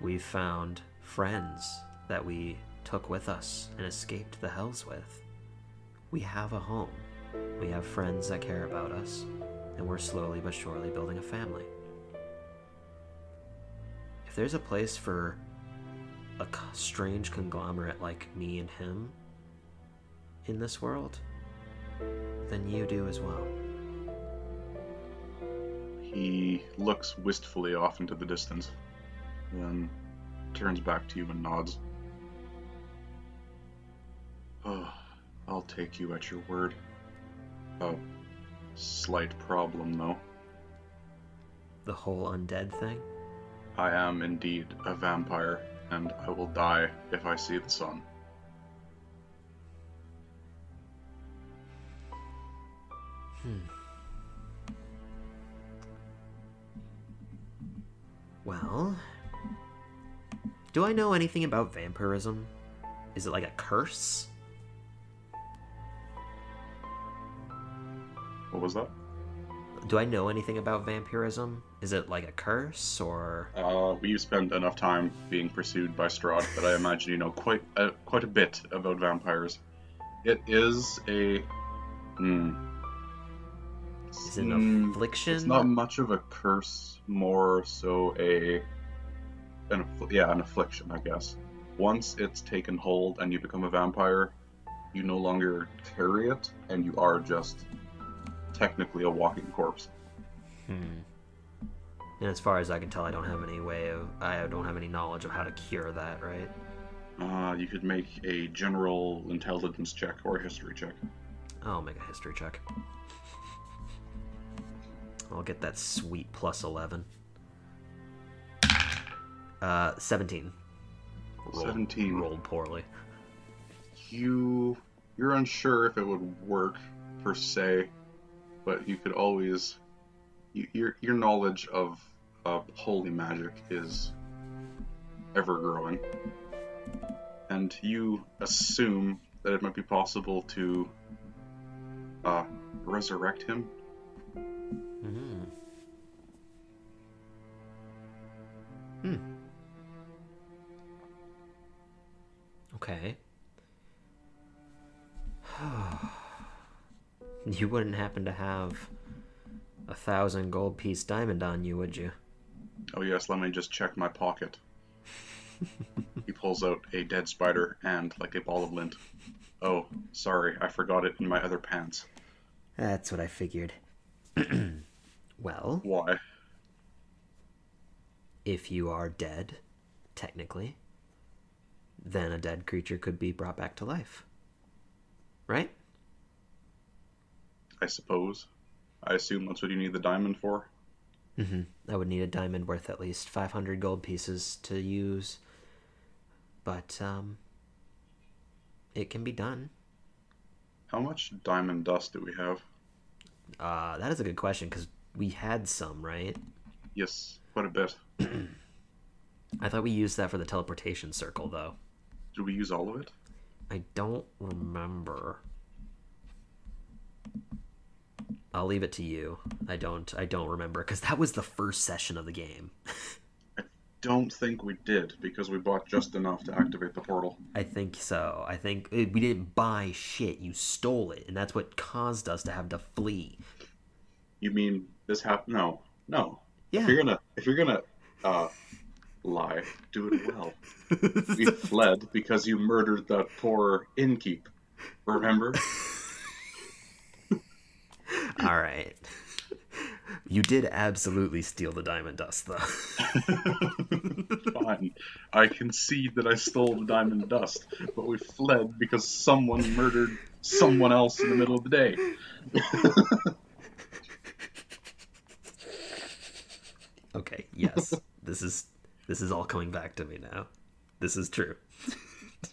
We've found friends that we took with us and escaped the hells with. We have a home. We have friends that care about us, and we're slowly but surely building a family. If there's a place for a strange conglomerate like me and him in this world, then you do as well. He looks wistfully off into the distance, then turns back to you and nods. Oh, I'll take you at your word. A slight problem, though. The whole undead thing? I am indeed a vampire, and I will die if I see the sun. Well, do I know anything about vampirism? Is it like a curse? What was that? Do I know anything about vampirism? Is it like a curse, or...? We've spent enough time being pursued by Strahd that I imagine you know quite a bit about vampires. It is a... Is it an affliction? It's not much of a curse, more so an affliction, I guess. Once it's taken hold and you become a vampire, you no longer carry it, and you are just technically a walking corpse. And as far as I can tell, I don't have any knowledge of how to cure that, right? You could make a general intelligence check or a history check. I'll make a history check. I'll get that sweet plus 11. 17. 17. Rolled poorly. You're unsure if it would work, per se, but you could always... Your knowledge of holy magic is ever-growing. And you assume that it might be possible to resurrect him. Okay. You wouldn't happen to have 1,000 gold piece diamond on you, would you? Oh yes, let me just check my pocket. pulls out a dead spider and like a ball of lint. Oh, sorry, I forgot it in my other pants. That's what I figured. Well, Why? if you are dead, technically, then a dead creature could be brought back to life. Right? I suppose. I assume that's what you need the diamond for. Mm-hmm. I would need a diamond worth at least 500 gold pieces to use. But, it can be done. How much diamond dust do we have? That is a good question, because we had some, right? Yes, quite a bit. I thought we used that for the teleportation circle, though. Did we use all of it? I don't remember. I'll leave it to you. I don't remember, because that was the first session of the game. I don't think we did, because we bought just enough to activate the portal. I think so. I think we didn't buy shit. You stole it, and that's what caused us to have to flee. You mean this happened? No. Yeah. If you're gonna lie, do it well. We fled because you murdered that poor innkeep. Remember? All right. You did absolutely steal the diamond dust, though. Fine. I concede that I stole the diamond dust, but we fled because someone murdered someone else in the middle of the day. Okay, yes. This is all coming back to me now. This is true.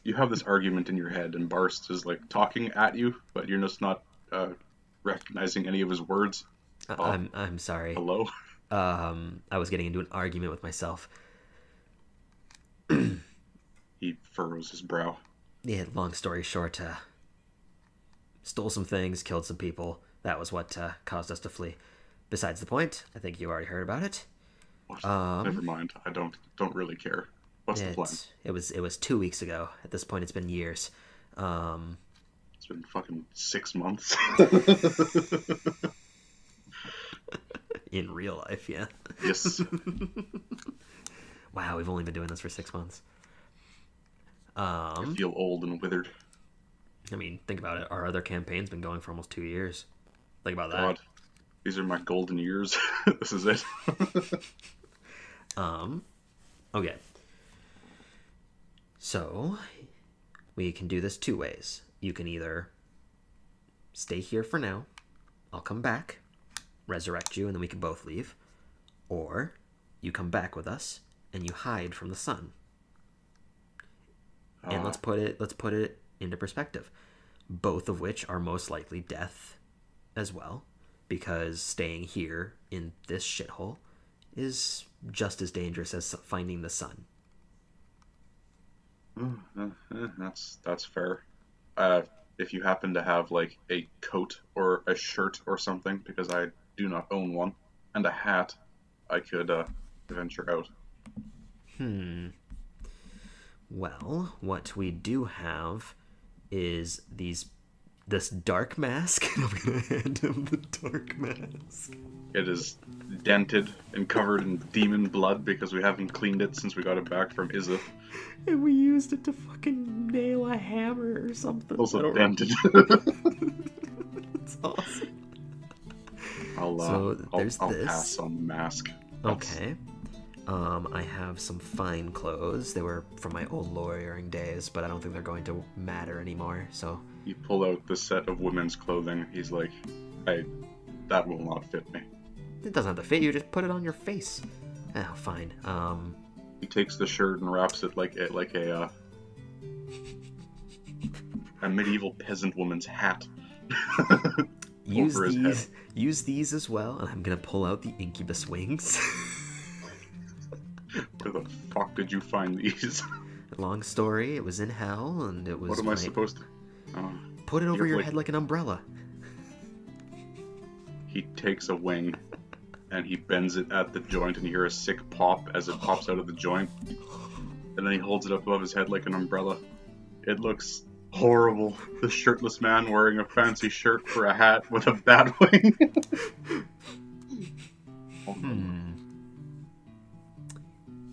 You have this argument in your head, and Barst is like talking at you, but you're just not recognizing any of his words. I'm sorry. Hello? I was getting into an argument with myself. He furrows his brow. Yeah, long story short, stole some things, killed some people. That was what caused us to flee. Besides the point, I think you already heard about it. Never mind. I don't really care. What's the plan? It was 2 weeks ago. At this point, it's been years. It's been fucking 6 months. In real life, yeah. Yes. Wow, we've only been doing this for 6 months. I feel old and withered. I mean, think about it. Our other campaign's been going for almost 2 years. Think about God, these are my golden years. This is it. Okay. So, we can do this 2 ways. You can either stay here for now, I'll come back, resurrect you, and then we can both leave. Or, you come back with us, and you hide from the sun. And let's put it into perspective. Both of which are most likely death as well, because staying here in this shithole is just as dangerous as finding the sun. That's fair. If you happen to have like a coat or a shirt or something, because I do not own one, and a hat, I could venture out. Well, what we do have is this dark mask. I'm gonna hand him the dark mask. It is dented and covered in demon blood because we haven't cleaned it since we got it back from Izza. And we used it to fucking nail a hammer or something. Also dented. It's awesome. I'll pass on the mask. Okay. I have some fine clothes. They were from my old lawyering days, but I don't think they're going to matter anymore, so... You pull out the set of women's clothing. He's like, that will not fit me. It doesn't have to fit you, just put it on your face. Oh, fine. He takes the shirt and wraps it like a medieval peasant woman's hat. Use these as well, and I'm gonna pull out the incubus wings. Where the fuck did you find these? Long story, it was in hell, and it was... What am I supposed to... Put it over your head like an umbrella. He takes a wing, and he bends it at the joint, and you hear a sick pop as it pops out of the joint. And then he holds it up above his head like an umbrella. It looks horrible. The shirtless man wearing a fancy shirt for a hat with a bat wing.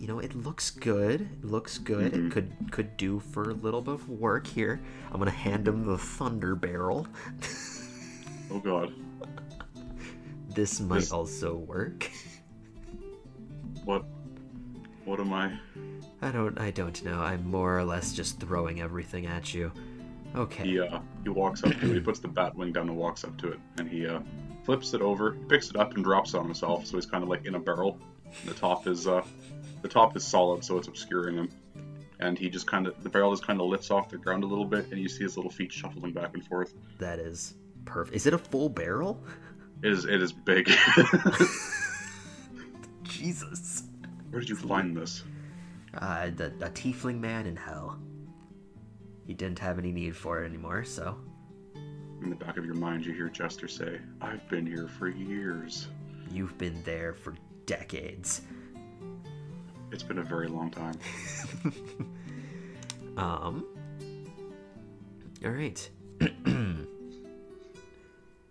it looks good. It looks good. Mm-hmm. It could do for a little bit of work here. I'm gonna hand him the thunder barrel. Oh god. This might also work. What am I? I don't know. I'm more or less just throwing everything at you. Okay. He walks up to it. He puts the bat wing down and walks up to it, and he flips it over, picks it up, and drops it on himself. So he's kind of like in a barrel. The top is solid, so it's obscuring him. And he just the barrel just kind of lifts off the ground a little bit, and you see his little feet shuffling back and forth. That is perfect. Is it a full barrel? It is big. Jesus. Where did you find this? A tiefling man in hell. He didn't have any need for it anymore, so... In the back of your mind, you hear Jester say, "I've been here for years." You've been there for decades. It's been a very long time. Alright.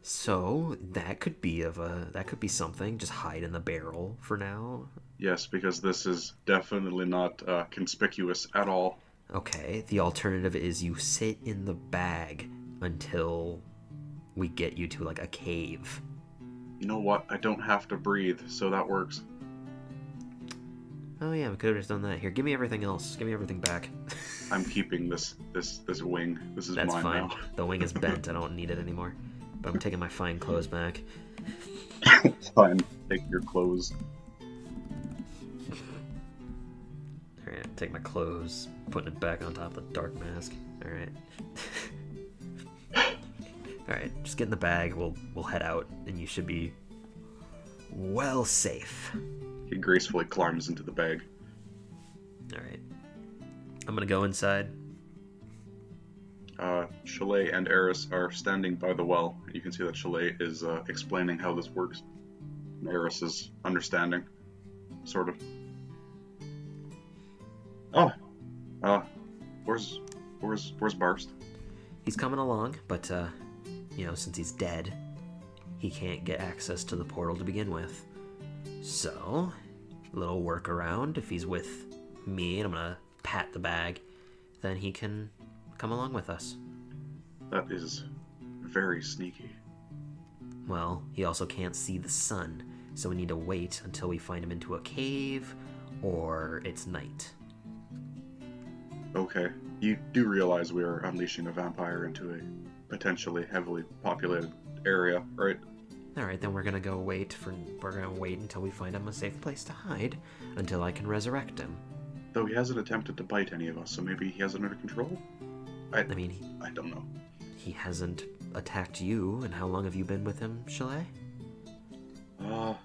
So, that could be something. Just hide in the barrel for now. Yes, because this is definitely not conspicuous at all. Okay, the alternative is you sit in the bag until we get you to, like, a cave. You know what? I don't have to breathe, so that works. Oh yeah, we could have just done that. Here, give me everything else. Give me everything back. I'm keeping this wing. This is That's mine fine. now. The wing is bent. I don't need it anymore. But I'm taking my fine clothes back. Fine. Take your clothes. Alright, take my clothes, putting it back on top of the dark mask. Alright. Alright, just get in the bag, we'll head out, and you should be well safe. He gracefully climbs into the bag. Alright. I'm gonna go inside. Chalet and Eris are standing by the well. You can see that Chalet is explaining how this works. And Eris is understanding, sort of. Oh, where's Barst? He's coming along, but since he's dead, he can't get access to the portal to begin with. So, a little workaround. If he's with me, and I'm gonna pat the bag, then he can come along with us. That is very sneaky. Well, he also can't see the sun, so we need to wait until we find him into a cave, or it's night. Okay. You do realize we are unleashing a vampire into a potentially heavily populated area, right? Alright, then we're gonna wait until we find him a safe place to hide, until I can resurrect him. Though he hasn't attempted to bite any of us, so maybe he has it under control? I don't know. He hasn't attacked you, and how long have you been with him, Chalet? 4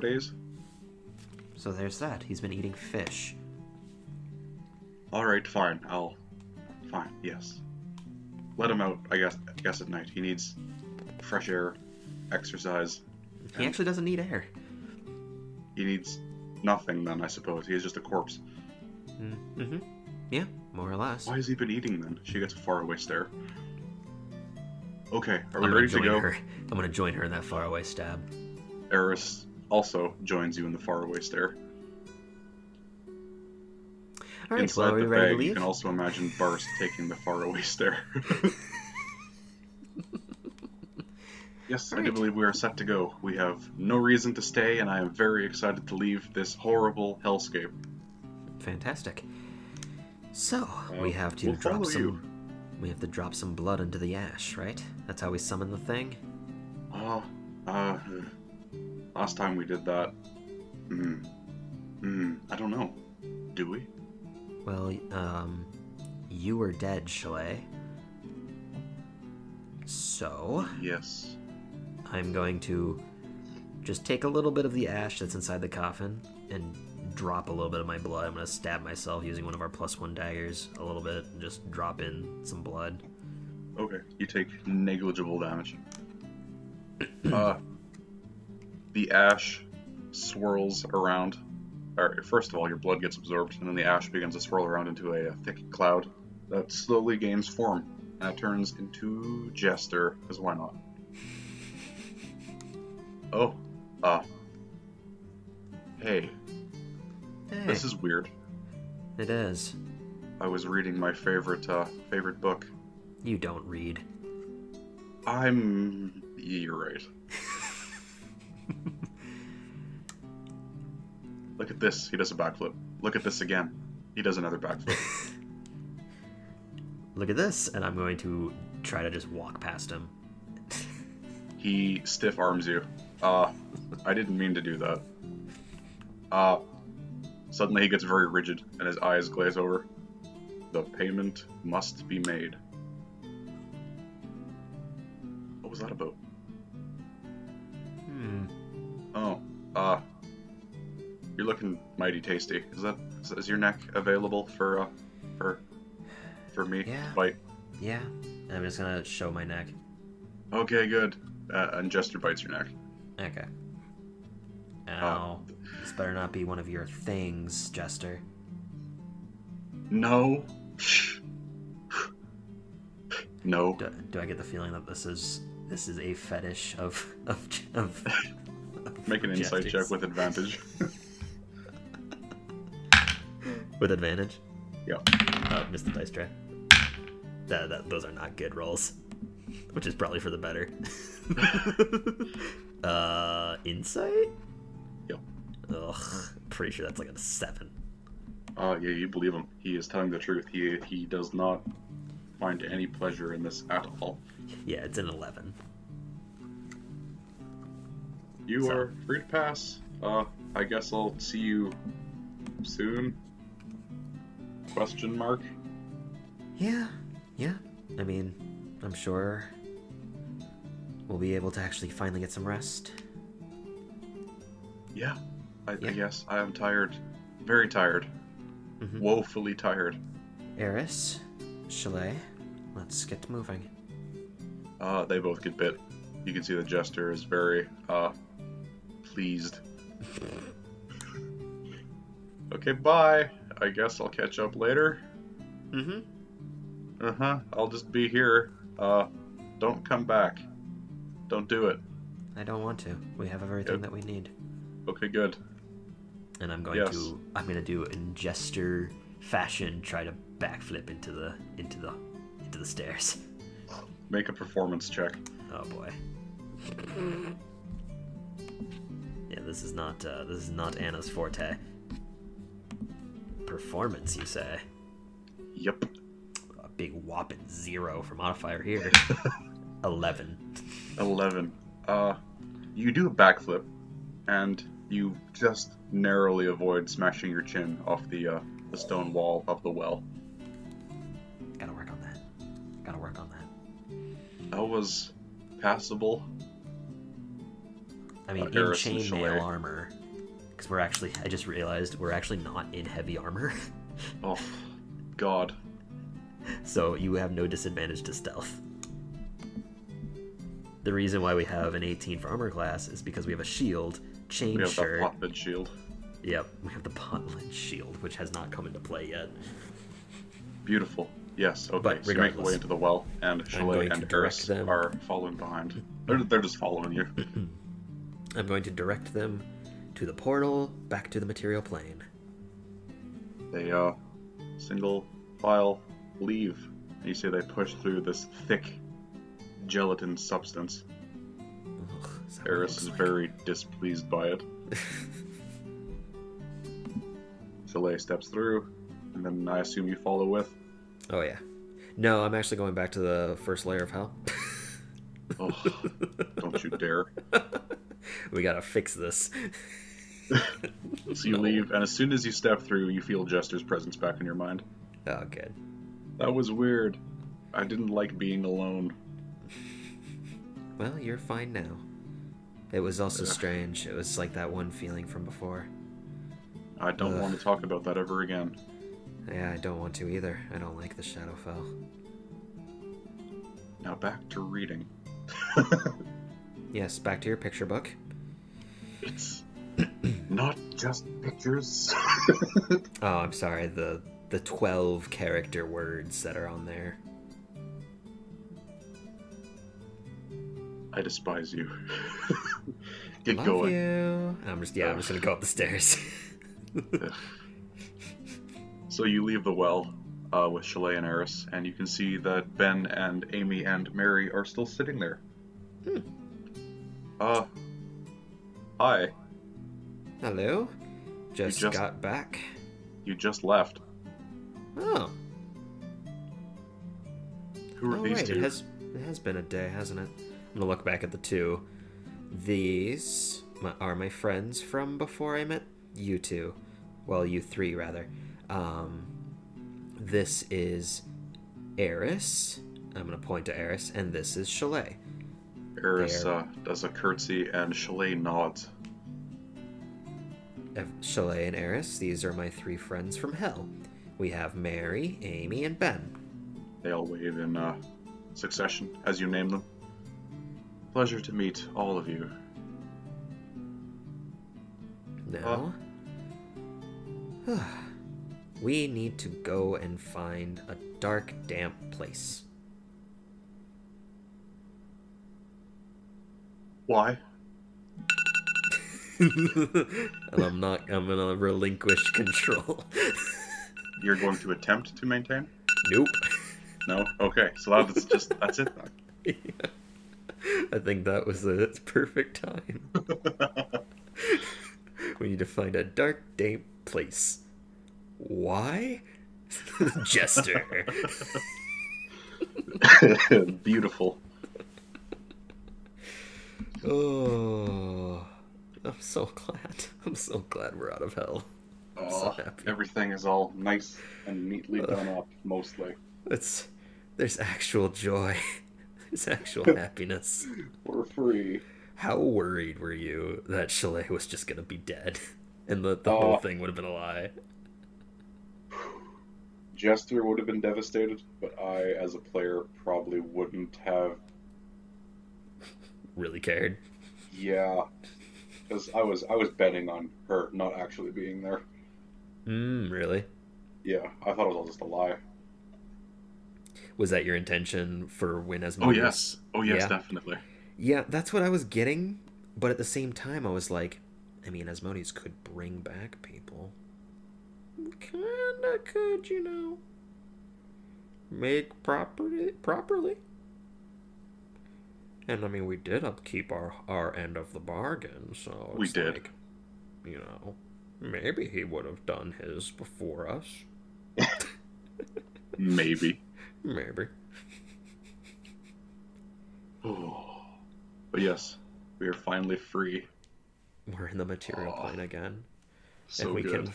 days? So there's that. He's been eating fish. Alright, fine. Fine, yes. Let him out, I guess at night. He needs fresh air, exercise. He actually doesn't need air. He needs nothing then, I suppose. He is just a corpse. Mm-hmm. Yeah, more or less. Why has he been eating then? She gets a faraway stare. Okay, are we ready to go? I'm gonna join her in that faraway stab. Eris also joins you in the faraway stare. Alright, Inside well, are we the ready bag, to leave? you can also imagine Barst taking the faraway stare. Yes, I do believe we are set to go. We have no reason to stay, and I am very excited to leave this horrible hellscape. Fantastic. So, we have to drop some... We have to drop some blood into the ash, right? That's how we summon the thing? Last time we did that... I don't know. Do we? Well, you were dead, Chalet. So... Yes. I'm going to just take a little bit of the ash that's inside the coffin and drop a little bit of my blood. I'm going to stab myself using one of our +1 daggers a little bit and just drop in some blood. Okay, you take negligible damage. The ash swirls around. First of all, your blood gets absorbed, and then the ash begins to swirl around into a thick cloud that slowly gains form, and it turns into Jester, because why not? Hey, Hey, this is weird. it is. I was reading my favorite book. You don't read. You're right. Look at this. He does a backflip. Look at this again. He does another backflip. Look at this, and I'm going to try to just walk past him. He stiff arms you. I didn't mean to do that. Suddenly he gets very rigid, and his eyes glaze over. The payment must be made. What was that about? Oh, you're looking mighty tasty. Is your neck available for me to bite? Yeah. I'm just gonna show my neck. Okay, good. And Jester bites your neck. Okay. Ow. This better not be one of your things, Jester. No. No. Do I get the feeling that this is a fetish of Make an insight Jester's? check with advantage. With advantage? Yeah. Oh, missed the dice tray. Those are not good rolls. Which is probably for the better. Insight? Yep. Ugh, pretty sure that's like a 7. Yeah, you believe him. He is telling the truth. He does not find any pleasure in this at all. Yeah, it's an 11. You are free to pass. I guess I'll see you soon? Question mark? Yeah. I mean, I'm sure we'll be able to actually finally get some rest. Yeah. I guess I am tired. Very tired. Mm-hmm. Woefully tired. Eris, Chalet, let's get moving. They both get bit. You can see the Jester is very, pleased. Okay, bye. I guess I'll catch up later. Mm-hmm. I'll just be here. Don't come back. Don't do it. I don't want to. We have everything that we need. Okay, good. And I'm going to do in Jester fashion try to backflip into the stairs. Make a performance check. Oh boy. Yeah, this is not Anna's forte. Performance, you say? Yep. A big whopping 0 for modifier here. 11. 11. You do a backflip, and you just narrowly avoid smashing your chin off the stone wall of the well. Gotta work on that. That was passable. I mean, in Eris and chainmail Chalet. armor, because I just realized we're actually not in heavy armor, Oh, God. so you have no disadvantage to stealth. The reason why we have an 18 for armor class is because we have a shield, chain We have shirt. the potted shield. Yep, we have the Potland shield, which has not come into play yet. Beautiful. Yes, okay. But So you make your regardless, way into the well, and Chalet going to and direct Eris them. are following behind. They're just following you. I'm going to direct them to the portal back to the material plane. They, single file leave. You see they push through this thick gelatin substance. Ugh, is that what it Eris looks is like? very displeased by it. Chalet steps through, and then I assume you follow with. Oh yeah. No, I'm actually going back to the first layer of hell. Oh, don't you dare. We gotta fix this. So you leave, and as soon as you step through, you feel Jester's presence back in your mind. Oh, good. That was weird. I didn't like being alone. Well, you're fine now. It was also strange. It was like that one feeling from before. I don't want to talk about that ever again. Yeah, I don't want to either. I don't like the Shadowfell. Now back to reading. Yes, back to your picture book. It's not just pictures. Oh, I'm sorry. The 12 character words that are on there. I despise you. Get Love going. you. I'm just gonna go up the stairs. So you leave the well with Chalet and Eris, and you can see that Ben and Amy and Mary are still sitting there. Hi. Hello. Just got back. You just left. Oh. Who are these Right. two? It has been a day, hasn't it? I'm gonna look back at the two. These are my friends from before I met you two. Well, you three, rather. This is Eris. I'm going to point to Eris. And this is Chalet. Eris does a curtsy and Chalet nods. Chalet and Eris, these are my three friends from hell. We have Mary, Amy, and Ben. They all wave in succession as you name them. Pleasure to meet all of you. Now, we need to go and find a dark, damp place. Why? And I'm gonna relinquish control. You're going to attempt to maintain? Nope. No? Okay, so that's it then. Yeah. I think that was its perfect time. We need to find a dark, damp place. Why? Jester. Beautiful. Oh, I'm so glad. I'm so glad we're out of hell. I'm so happy. Everything is all nice and neatly done up, mostly. There's actual joy. There's actual happiness. We're free. How worried were you that Chalet was just gonna be dead, and the whole thing would have been a lie? Jester would have been devastated, but I, as a player, probably wouldn't have really cared. Yeah, because I was betting on her not actually being there. Really? Yeah, I thought it was all just a lie. Was that your intention for when Asmodeus? Oh yes, yeah? Definitely. Yeah, that's what I was getting, but at the same time I was like, I mean, Asmodeus could bring back people. Kinda could, you know. Make properly. And I mean, we did upkeep our end of the bargain, so it's we did. Like, you know, maybe he would have done his before us. Maybe. Oh. But yes, we are finally free. We're in the material plane again. So and we good.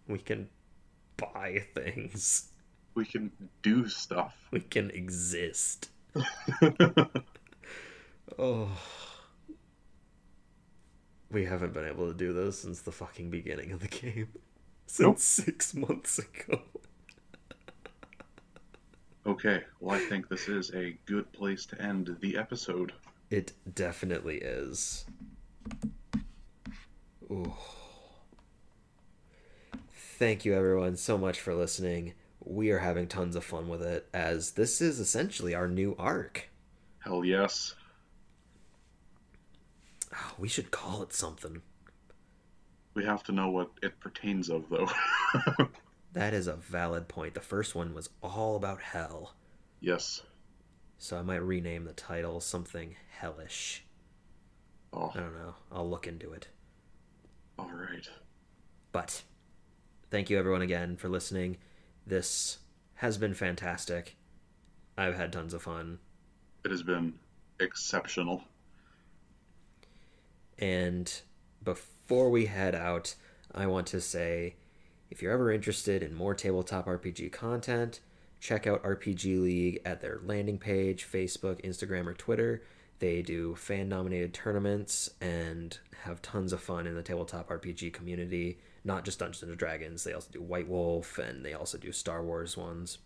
we can buy things. We can do stuff. We can exist. Oh. We haven't been able to do this since the fucking beginning of the game. Since 6 months ago. Okay, well I think this is a good place to end the episode. It definitely is. Ooh. Thank you everyone so much for listening. We are having tons of fun with it, as this is essentially our new arc. Hell yes. Oh, we should call it something. We have to know what it pertains of, though. That is a valid point. The first one was all about hell. Yes. So I might rename the title something hellish. Oh. I don't know. I'll look into it. All right. But thank you everyone again for listening. This has been fantastic. I've had tons of fun. It has been exceptional. And before we head out, I want to say, if you're ever interested in more tabletop RPG content, check out RPGLeague at their landing page, Facebook, Instagram, or Twitter. They do fan-nominated tournaments and have tons of fun in the tabletop RPG community. Not just Dungeons & Dragons. They also do White Wolf, and they also do Star Wars ones.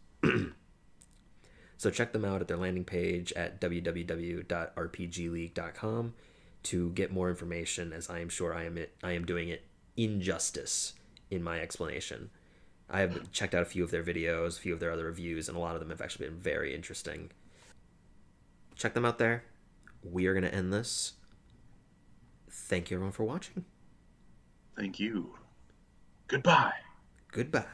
So check them out at their landing page at www.rpgleague.com to get more information, as I am sure I am doing it injustice in my explanation. I have checked out a few of their videos, a few of their other reviews, and a lot of them have actually been very interesting. Check them out there. We are going to end this Thank you everyone for watching. Thank you. Goodbye. Goodbye.